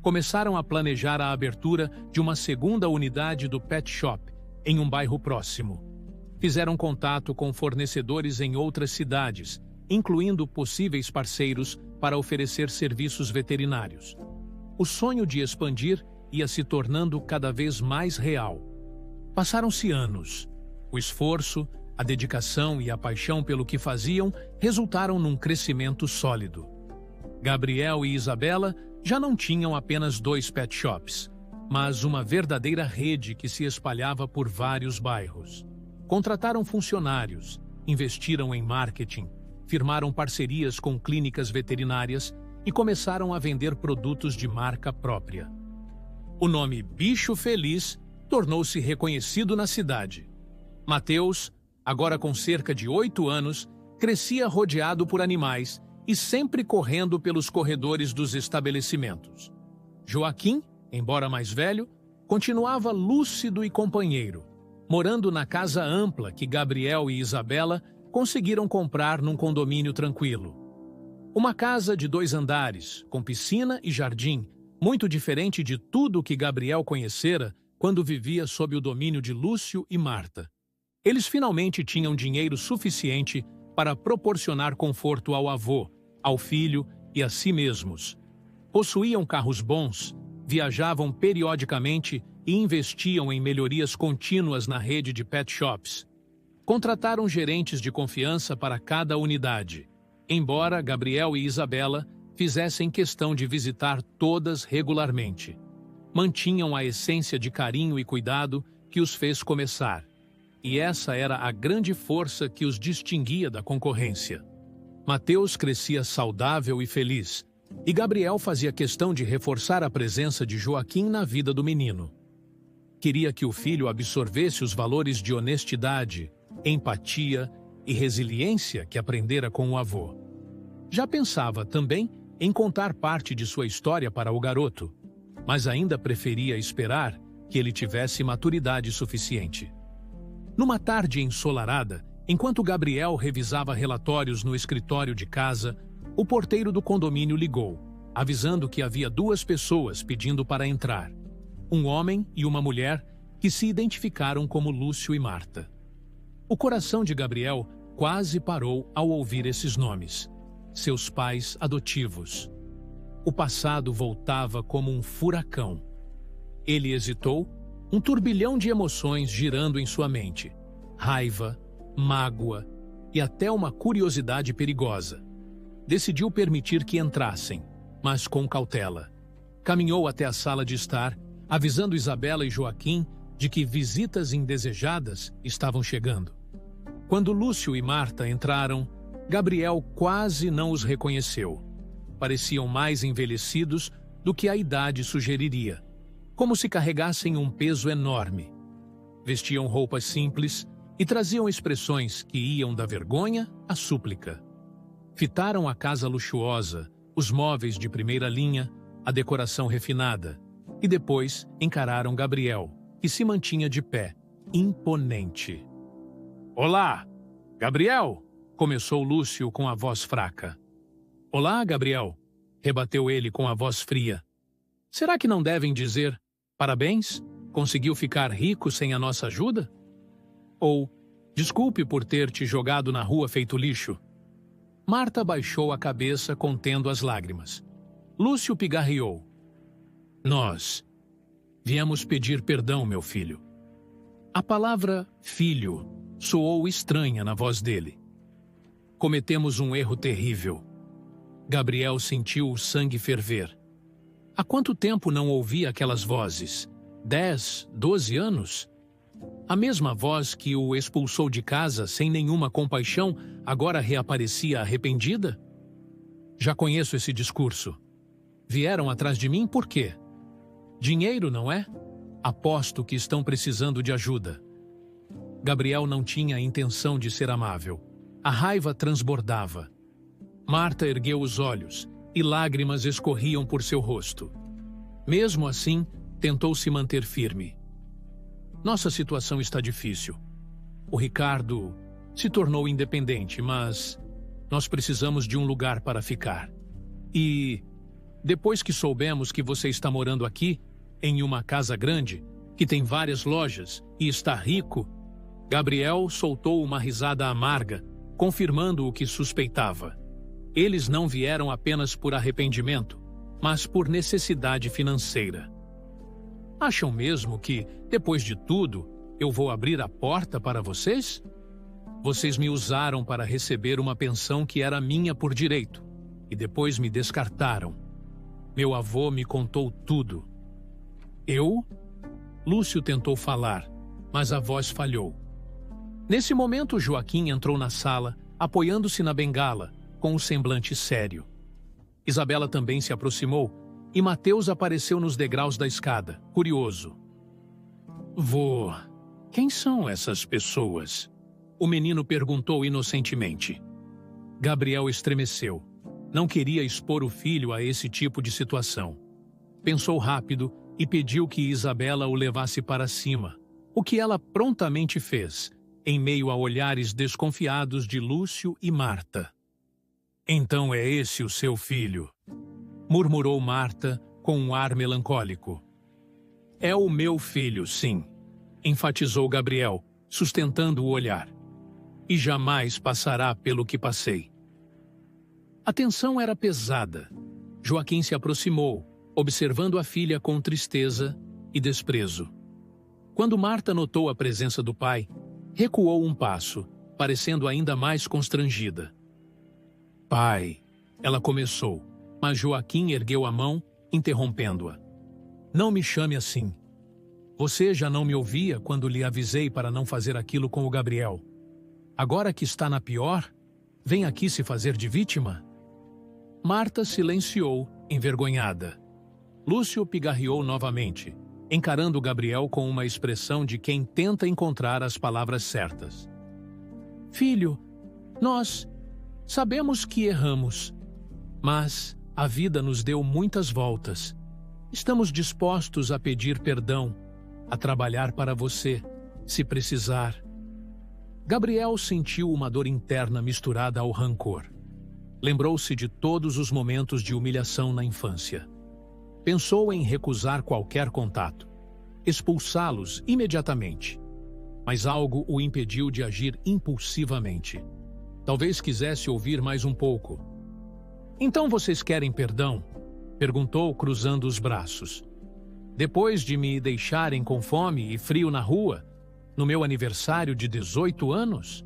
Começaram a planejar a abertura de uma segunda unidade do pet shop em um bairro próximo. Fizeram contato com fornecedores em outras cidades, incluindo possíveis parceiros para oferecer serviços veterinários. O sonho de expandir ia se tornando cada vez mais real. Passaram-se anos. O esforço, a dedicação e a paixão pelo que faziam resultaram num crescimento sólido. Gabriel e Isabela já não tinham apenas 2 pet shops, mas uma verdadeira rede que se espalhava por vários bairros. Contrataram funcionários, investiram em marketing, firmaram parcerias com clínicas veterinárias e começaram a vender produtos de marca própria. O nome Bicho Feliz tornou-se reconhecido na cidade. Mateus, agora com cerca de 8 anos, crescia rodeado por animais e sempre correndo pelos corredores dos estabelecimentos. Joaquim, embora mais velho, continuava lúcido e companheiro, morando na casa ampla que Gabriel e Isabela conseguiram comprar num condomínio tranquilo. Uma casa de 2 andares, com piscina e jardim, muito diferente de tudo que Gabriel conhecera quando vivia sob o domínio de Lúcio e Marta. Eles finalmente tinham dinheiro suficiente para proporcionar conforto ao avô, ao filho e a si mesmos. Possuíam carros bons, viajavam periodicamente e investiam em melhorias contínuas na rede de pet shops. Contrataram gerentes de confiança para cada unidade, embora Gabriel e Isabela fizessem questão de visitar todas regularmente. Mantinham a essência de carinho e cuidado que os fez começar. E essa era a grande força que os distinguia da concorrência. Mateus crescia saudável e feliz, e Gabriel fazia questão de reforçar a presença de Joaquim na vida do menino. Queria que o filho absorvesse os valores de honestidade, empatia e resiliência que aprendera com o avô. Já pensava também em contar parte de sua história para o garoto, mas ainda preferia esperar que ele tivesse maturidade suficiente. Numa tarde ensolarada, enquanto Gabriel revisava relatórios no escritório de casa, o porteiro do condomínio ligou, avisando que havia 2 pessoas pedindo para entrar. Um homem e uma mulher que se identificaram como Lúcio e Marta. O coração de Gabriel quase parou ao ouvir esses nomes, seus pais adotivos. O passado voltava como um furacão. Ele hesitou, um turbilhão de emoções girando em sua mente. Raiva, mágoa e até uma curiosidade perigosa. Decidiu permitir que entrassem, mas com cautela. Caminhou até a sala de estar, avisando Isabela e Joaquim de que visitas indesejadas estavam chegando. Quando Lúcio e Marta entraram, Gabriel quase não os reconheceu. Pareciam mais envelhecidos do que a idade sugeriria, como se carregassem um peso enorme. Vestiam roupas simples e traziam expressões que iam da vergonha à súplica. Fitaram a casa luxuosa, os móveis de primeira linha, a decoração refinada, e depois encararam Gabriel, que se mantinha de pé, imponente. "Olá, Gabriel!" começou Lúcio com a voz fraca. "Olá, Gabriel!" rebateu ele com a voz fria. "Será que não devem dizer parabéns? Conseguiu ficar rico sem a nossa ajuda? Ou desculpe por ter te jogado na rua feito lixo?" Marta baixou a cabeça contendo as lágrimas. Lúcio pigarreou. "Nós viemos pedir perdão, meu filho." A palavra filho soou estranha na voz dele. "Cometemos um erro terrível." Gabriel sentiu o sangue ferver. Há quanto tempo não ouvia aquelas vozes? 10, 12 anos? A mesma voz que o expulsou de casa sem nenhuma compaixão agora reaparecia arrependida? Já conheço esse discurso. Vieram atrás de mim por quê? Dinheiro, não é? Aposto que estão precisando de ajuda. Gabriel não tinha a intenção de ser amável. A raiva transbordava. Marta ergueu os olhos e lágrimas escorriam por seu rosto. Mesmo assim, tentou se manter firme. "Nossa situação está difícil. O Ricardo se tornou independente, mas nós precisamos de um lugar para ficar. E depois que soubemos que você está morando aqui, em uma casa grande, que tem várias lojas e está rico..." Gabriel soltou uma risada amarga, confirmando o que suspeitava. Eles não vieram apenas por arrependimento, mas por necessidade financeira. "Acham mesmo que, depois de tudo, eu vou abrir a porta para vocês? Vocês me usaram para receber uma pensão que era minha por direito, e depois me descartaram. Meu avô me contou tudo." "Eu?" Lúcio tentou falar, mas a voz falhou. Nesse momento, Joaquim entrou na sala, apoiando-se na bengala, com um semblante sério. Isabela também se aproximou, e Mateus apareceu nos degraus da escada, curioso. "Vô, quem são essas pessoas?" o menino perguntou inocentemente. Gabriel estremeceu. Não queria expor o filho a esse tipo de situação. Pensou rápido e pediu que Isabela o levasse para cima, o que ela prontamente fez, em meio a olhares desconfiados de Lúcio e Marta. "Então é esse o seu filho?" murmurou Marta com um ar melancólico. "É o meu filho, sim", enfatizou Gabriel, sustentando o olhar. "E jamais passará pelo que passei." A tensão era pesada. Joaquim se aproximou, observando a filha com tristeza e desprezo. Quando Marta notou a presença do pai, recuou um passo, parecendo ainda mais constrangida. "Pai", ela começou, mas Joaquim ergueu a mão, interrompendo-a. "Não me chame assim. Você já não me ouvia quando lhe avisei para não fazer aquilo com o Gabriel. Agora que está na pior, vem aqui se fazer de vítima?" Marta silenciou, envergonhada. Lúcio pigarreou novamente, encarando Gabriel com uma expressão de quem tenta encontrar as palavras certas. "Filho, nós sabemos que erramos, mas a vida nos deu muitas voltas. Estamos dispostos a pedir perdão, a trabalhar para você, se precisar." Gabriel sentiu uma dor interna misturada ao rancor. Lembrou-se de todos os momentos de humilhação na infância. Pensou em recusar qualquer contato. expulsá-los imediatamente. Mas algo o impediu de agir impulsivamente. Talvez quisesse ouvir mais um pouco. "Então vocês querem perdão?" perguntou, cruzando os braços. "Depois de me deixarem com fome e frio na rua, no meu aniversário de 18 anos?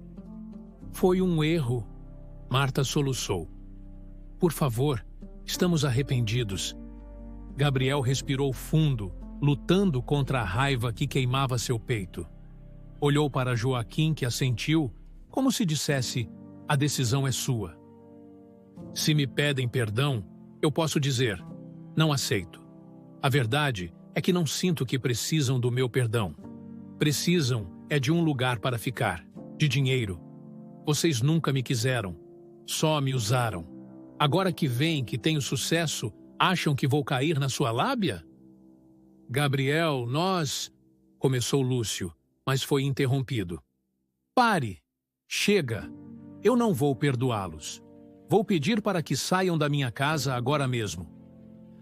Foi um erro." Marta soluçou. "Por favor, estamos arrependidos." Gabriel respirou fundo, lutando contra a raiva que queimava seu peito. Olhou para Joaquim, que assentiu, como se dissesse: "A decisão é sua." "Se me pedem perdão, eu posso dizer: não aceito. A verdade é que não sinto que precisam do meu perdão. Precisam é de um lugar para ficar, de dinheiro. Vocês nunca me quiseram, só me usaram. Agora que veem que tenho sucesso, acham que vou cair na sua lábia?" "Gabriel, nós..." começou Lúcio, mas foi interrompido. "Pare! Chega! Eu não vou perdoá-los. Vou pedir para que saiam da minha casa agora mesmo.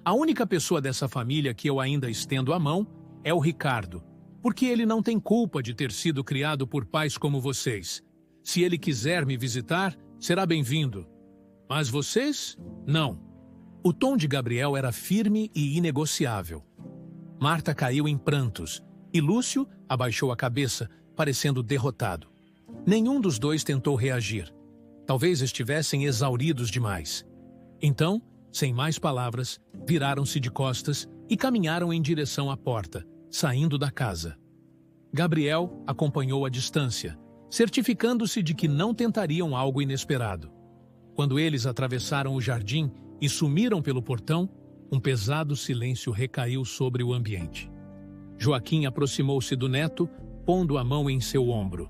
A única pessoa dessa família que eu ainda estendo a mão é o Ricardo, porque ele não tem culpa de ter sido criado por pais como vocês. Se ele quiser me visitar, será bem-vindo. Mas vocês, não." O tom de Gabriel era firme e inegociável. Marta caiu em prantos e Lúcio abaixou a cabeça, parecendo derrotado. Nenhum dos dois tentou reagir. Talvez estivessem exauridos demais. Então, sem mais palavras, viraram-se de costas e caminharam em direção à porta, saindo da casa. Gabriel acompanhou à distância, certificando-se de que não tentariam algo inesperado. Quando eles atravessaram o jardim e sumiram pelo portão, um pesado silêncio recaiu sobre o ambiente. Joaquim aproximou-se do neto, pondo a mão em seu ombro.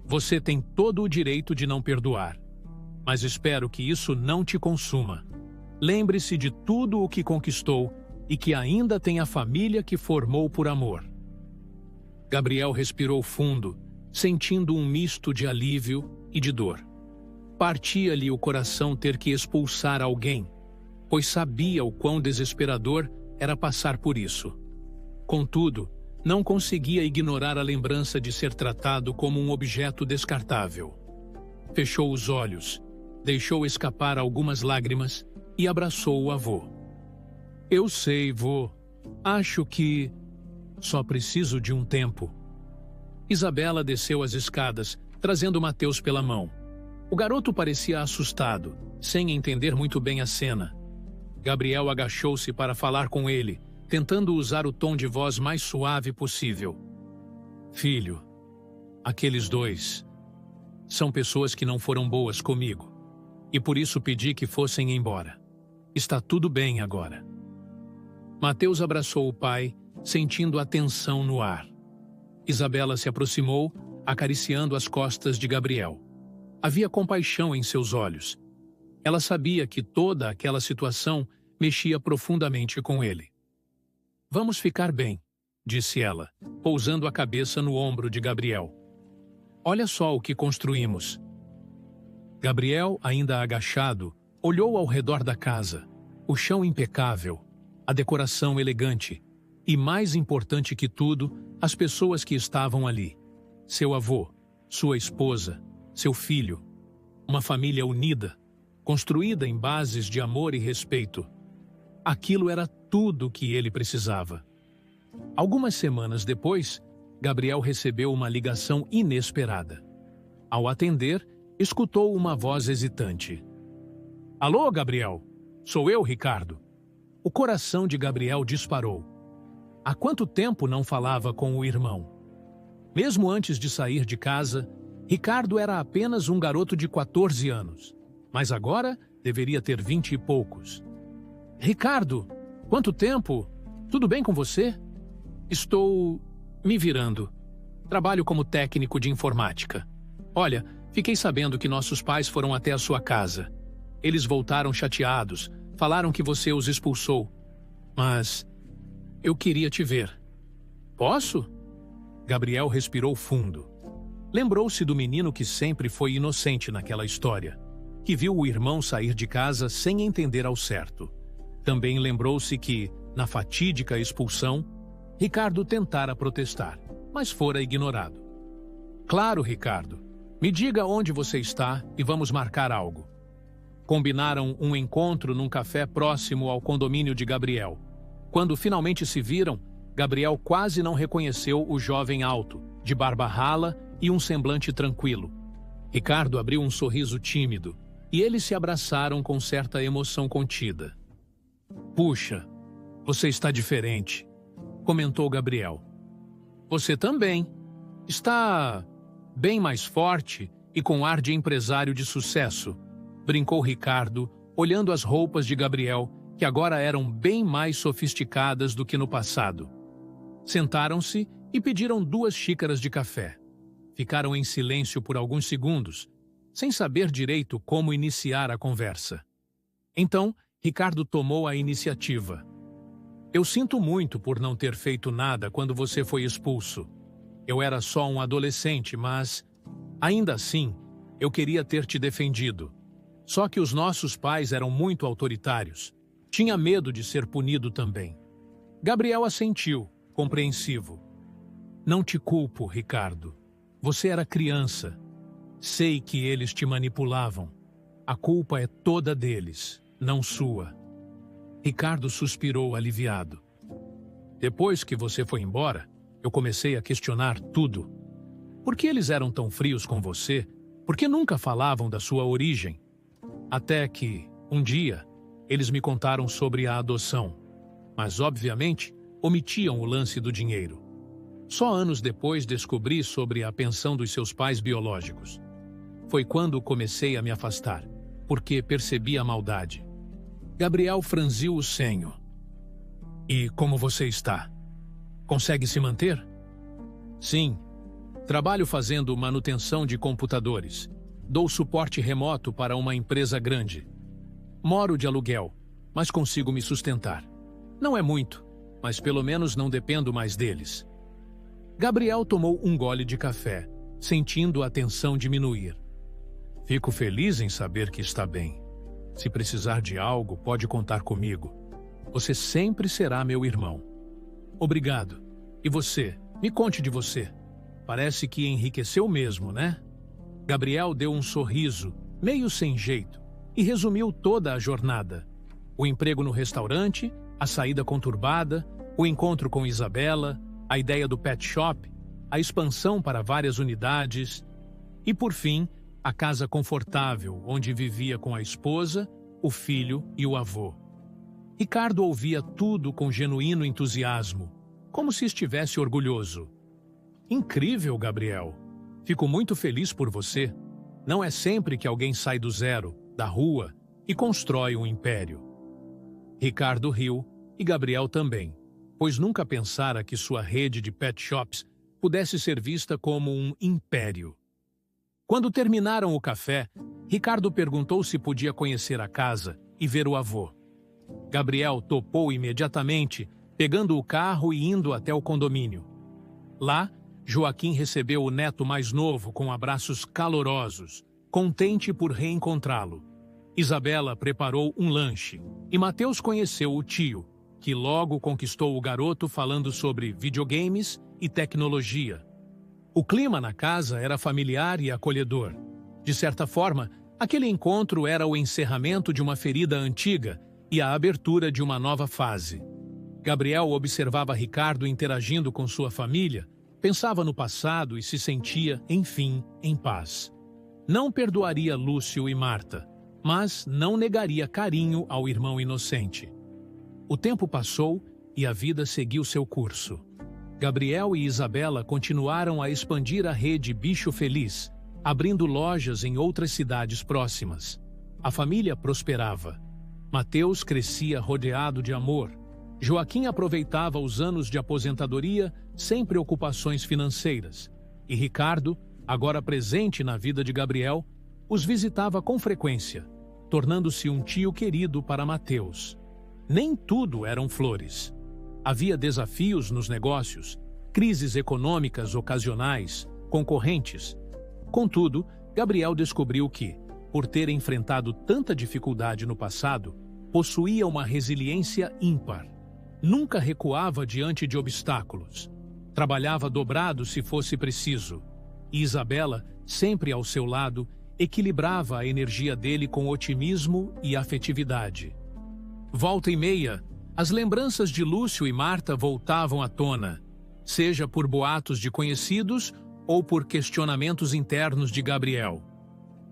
"Você tem todo o direito de não perdoar, mas espero que isso não te consuma. Lembre-se de tudo o que conquistou e que ainda tem a família que formou por amor." Gabriel respirou fundo, sentindo um misto de alívio e de dor. Partia-lhe o coração ter que expulsar alguém, pois sabia o quão desesperador era passar por isso. Contudo, não conseguia ignorar a lembrança de ser tratado como um objeto descartável. Fechou os olhos, deixou escapar algumas lágrimas e abraçou o avô. "Eu sei, vô. Acho que... só preciso de um tempo." Isabela desceu as escadas, trazendo Mateus pela mão. O garoto parecia assustado, sem entender muito bem a cena. Gabriel agachou-se para falar com ele, tentando usar o tom de voz mais suave possível. "Filho, aqueles dois são pessoas que não foram boas comigo, e por isso pedi que fossem embora. Está tudo bem agora." Mateus abraçou o pai, sentindo a tensão no ar. Isabela se aproximou, acariciando as costas de Gabriel. Havia compaixão em seus olhos. Ela sabia que toda aquela situação mexia profundamente com ele. "Vamos ficar bem", disse ela, pousando a cabeça no ombro de Gabriel. "Olha só o que construímos." Gabriel, ainda agachado, olhou ao redor da casa. O chão impecável, a decoração elegante e, mais importante que tudo, as pessoas que estavam ali. Seu avô, sua esposa, seu filho. Uma família unida, construída em bases de amor e respeito. Aquilo era tudo o que ele precisava. Algumas semanas depois, Gabriel recebeu uma ligação inesperada. Ao atender, escutou uma voz hesitante. "Alô, Gabriel? Sou eu, Ricardo." O coração de Gabriel disparou. Há quanto tempo não falava com o irmão? Mesmo antes de sair de casa, Ricardo era apenas um garoto de 14 anos, mas agora deveria ter 20 e poucos. "Ricardo, quanto tempo? Tudo bem com você?" "Estou me virando. Trabalho como técnico de informática. Olha, fiquei sabendo que nossos pais foram até a sua casa. Eles voltaram chateados, falaram que você os expulsou. Mas eu queria te ver. Posso?" Gabriel respirou fundo. Lembrou-se do menino que sempre foi inocente naquela história, que viu o irmão sair de casa sem entender ao certo. Também lembrou-se que, na fatídica expulsão, Ricardo tentara protestar, mas fora ignorado. Claro, Ricardo. Me diga onde você está e vamos marcar algo. Combinaram um encontro num café próximo ao condomínio de Gabriel. Quando finalmente se viram, Gabriel quase não reconheceu o jovem alto, de barba rala e um semblante tranquilo. Ricardo abriu um sorriso tímido e eles se abraçaram com certa emoção contida. Puxa, você está diferente, comentou Gabriel. Você também. Está bem mais forte e com ar de empresário de sucesso, brincou Ricardo, olhando as roupas de Gabriel, que agora eram bem mais sofisticadas do que no passado. Sentaram-se e pediram 2 xícaras de café. Ficaram em silêncio por alguns segundos, sem saber direito como iniciar a conversa. Então, Ricardo tomou a iniciativa. Eu sinto muito por não ter feito nada quando você foi expulso. Eu era só um adolescente, mas, ainda assim, eu queria ter te defendido. Só que os nossos pais eram muito autoritários. Tinha medo de ser punido também. Gabriel assentiu, compreensivo. Não te culpo, Ricardo. Você era criança. Sei que eles te manipulavam. A culpa é toda deles, não sua. Ricardo suspirou aliviado. Depois que você foi embora, eu comecei a questionar tudo. Por que eles eram tão frios com você? Por que nunca falavam da sua origem? Até que, um dia, eles me contaram sobre a adoção. Mas, obviamente, omitiam o lance do dinheiro. Só anos depois descobri sobre a pensão dos seus pais biológicos. Foi quando comecei a me afastar, porque percebi a maldade. Gabriel franziu o senho. E como você está? Consegue se manter? Sim. Trabalho fazendo manutenção de computadores. Dou suporte remoto para uma empresa grande. Moro de aluguel, mas consigo me sustentar. Não é muito, mas pelo menos não dependo mais deles. Gabriel tomou um gole de café, sentindo a tensão diminuir. Fico feliz em saber que está bem. Se precisar de algo, pode contar comigo. Você sempre será meu irmão. Obrigado. E você? Me conte de você. Parece que enriqueceu mesmo, né? Gabriel deu um sorriso, meio sem jeito, e resumiu toda a jornada. O emprego no restaurante, a saída conturbada, o encontro com Isabela, a ideia do pet shop, a expansão para várias unidades e, por fim, a casa confortável onde vivia com a esposa, o filho e o avô. Ricardo ouvia tudo com genuíno entusiasmo, como se estivesse orgulhoso. Incrível, Gabriel. Fico muito feliz por você. Não é sempre que alguém sai do zero, da rua, e constrói um império. Ricardo riu e Gabriel também, pois nunca pensara que sua rede de pet shops pudesse ser vista como um império. Quando terminaram o café, Ricardo perguntou se podia conhecer a casa e ver o avô. Gabriel topou imediatamente, pegando o carro e indo até o condomínio. Lá, Joaquim recebeu o neto mais novo com abraços calorosos, contente por reencontrá-lo. Isabela preparou um lanche e Mateus conheceu o tio, que logo conquistou o garoto falando sobre videogames e tecnologia. O clima na casa era familiar e acolhedor. De certa forma, aquele encontro era o encerramento de uma ferida antiga e a abertura de uma nova fase. Gabriel observava Ricardo interagindo com sua família, pensava no passado e se sentia, enfim, em paz. Não perdoaria Lúcio e Marta, mas não negaria carinho ao irmão inocente. O tempo passou e a vida seguiu seu curso. Gabriel e Isabela continuaram a expandir a rede Bicho Feliz, abrindo lojas em outras cidades próximas. A família prosperava. Mateus crescia rodeado de amor. Joaquim aproveitava os anos de aposentadoria sem preocupações financeiras. E Ricardo, agora presente na vida de Gabriel, os visitava com frequência, tornando-se um tio querido para Mateus. Nem tudo eram flores. Havia desafios nos negócios, crises econômicas ocasionais, concorrentes. Contudo, Gabriel descobriu que, por ter enfrentado tanta dificuldade no passado, possuía uma resiliência ímpar. Nunca recuava diante de obstáculos. Trabalhava dobrado se fosse preciso. E Isabela, sempre ao seu lado, equilibrava a energia dele com otimismo e afetividade. Volta e meia, as lembranças de Lúcio e Marta voltavam à tona, seja por boatos de conhecidos ou por questionamentos internos de Gabriel.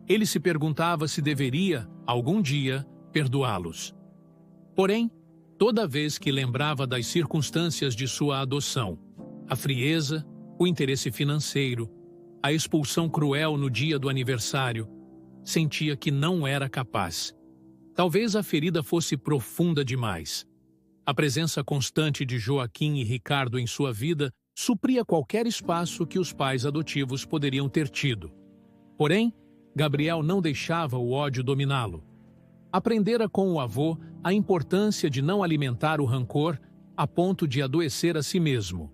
Ele se perguntava se deveria, algum dia, perdoá-los. Porém, toda vez que lembrava das circunstâncias de sua adoção, a frieza, o interesse financeiro, a expulsão cruel no dia do aniversário, sentia que não era capaz. Talvez a ferida fosse profunda demais. A presença constante de Joaquim e Ricardo em sua vida supria qualquer espaço que os pais adotivos poderiam ter tido. Porém, Gabriel não deixava o ódio dominá-lo. Aprendera com o avô a importância de não alimentar o rancor a ponto de adoecer a si mesmo.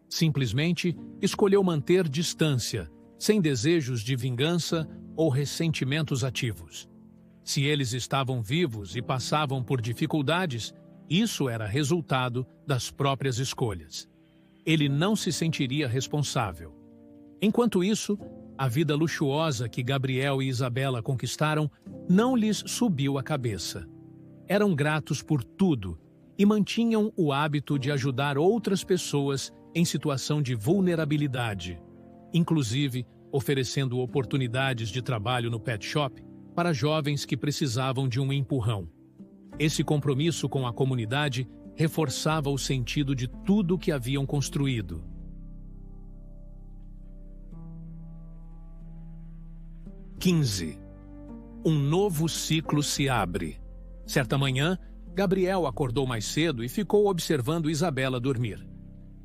Simplesmente escolheu manter distância, sem desejos de vingança ou ressentimentos ativos. Se eles estavam vivos e passavam por dificuldades, isso era resultado das próprias escolhas. Ele não se sentiria responsável. Enquanto isso, a vida luxuosa que Gabriel e Isabela conquistaram não lhes subiu à cabeça. Eram gratos por tudo e mantinham o hábito de ajudar outras pessoas em situação de vulnerabilidade, inclusive oferecendo oportunidades de trabalho no pet shop para jovens que precisavam de um empurrão. Esse compromisso com a comunidade reforçava o sentido de tudo que haviam construído. 15. Um novo ciclo se abre. Certa manhã, Gabriel acordou mais cedo e ficou observando Isabela dormir.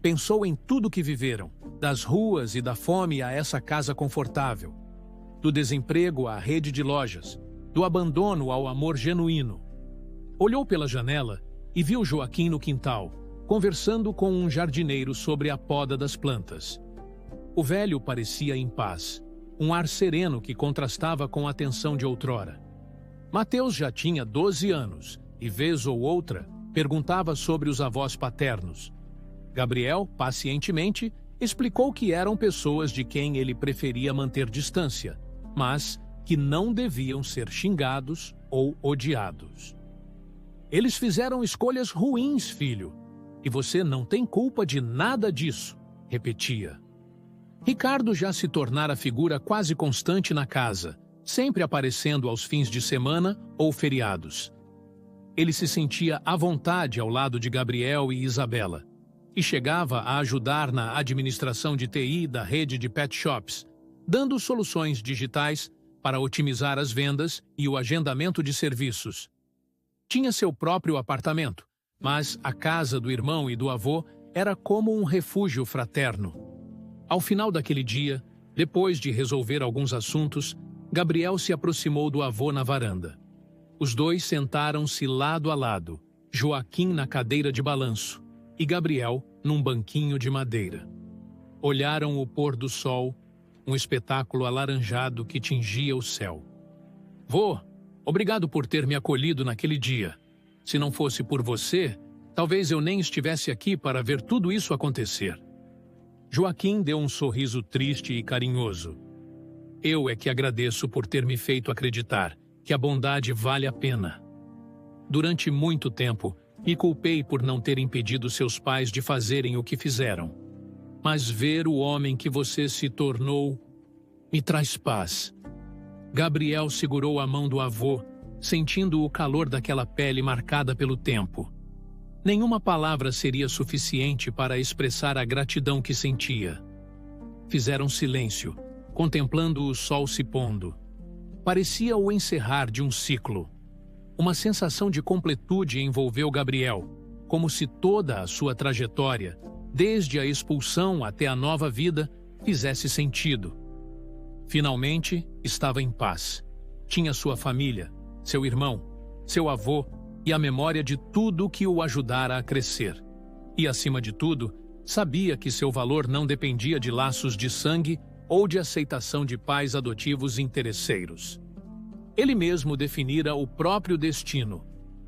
Pensou em tudo que viveram, das ruas e da fome a essa casa confortável, do desemprego à rede de lojas, do abandono ao amor genuíno. Olhou pela janela e viu Joaquim no quintal, conversando com um jardineiro sobre a poda das plantas. O velho parecia em paz, um ar sereno que contrastava com a tensão de outrora. Mateus já tinha 12 anos e, vez ou outra, perguntava sobre os avós paternos. Gabriel, pacientemente, explicou que eram pessoas de quem ele preferia manter distância, mas que não deviam ser xingados ou odiados. Eles fizeram escolhas ruins, filho, e você não tem culpa de nada disso, repetia. Ricardo já se tornara figura quase constante na casa, sempre aparecendo aos fins de semana ou feriados. Ele se sentia à vontade ao lado de Gabriel e Isabela, e chegava a ajudar na administração de TI da rede de pet shops, dando soluções digitais para otimizar as vendas e o agendamento de serviços. Tinha seu próprio apartamento, mas a casa do irmão e do avô era como um refúgio fraterno. Ao final daquele dia, depois de resolver alguns assuntos, Gabriel se aproximou do avô na varanda. Os dois sentaram-se lado a lado, Joaquim na cadeira de balanço e Gabriel num banquinho de madeira. Olharam o pôr do sol, um espetáculo alaranjado que tingia o céu. Vô, obrigado por ter me acolhido naquele dia. Se não fosse por você, talvez eu nem estivesse aqui para ver tudo isso acontecer. Joaquim deu um sorriso triste e carinhoso. Eu é que agradeço por ter me feito acreditar que a bondade vale a pena. Durante muito tempo, me culpei por não ter impedido seus pais de fazerem o que fizeram. Mas ver o homem que você se tornou me traz paz. Gabriel segurou a mão do avô, sentindo o calor daquela pele marcada pelo tempo. Nenhuma palavra seria suficiente para expressar a gratidão que sentia. Fizeram silêncio, contemplando o sol se pondo. Parecia o encerrar de um ciclo. Uma sensação de completude envolveu Gabriel, como se toda a sua trajetória, desde a expulsão até a nova vida, fizesse sentido. Finalmente, estava em paz. Tinha sua família, seu irmão, seu avô e a memória de tudo que o ajudara a crescer. E, acima de tudo, sabia que seu valor não dependia de laços de sangue ou de aceitação de pais adotivos interesseiros. Ele mesmo definira o próprio destino,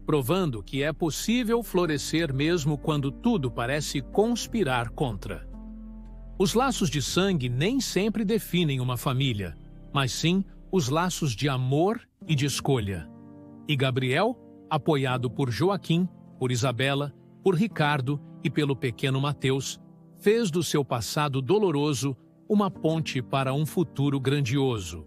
provando que é possível florescer mesmo quando tudo parece conspirar contra. Os laços de sangue nem sempre definem uma família, mas sim os laços de amor e de escolha. E Gabriel, apoiado por Joaquim, por Isabela, por Ricardo e pelo pequeno Mateus, fez do seu passado doloroso uma ponte para um futuro grandioso.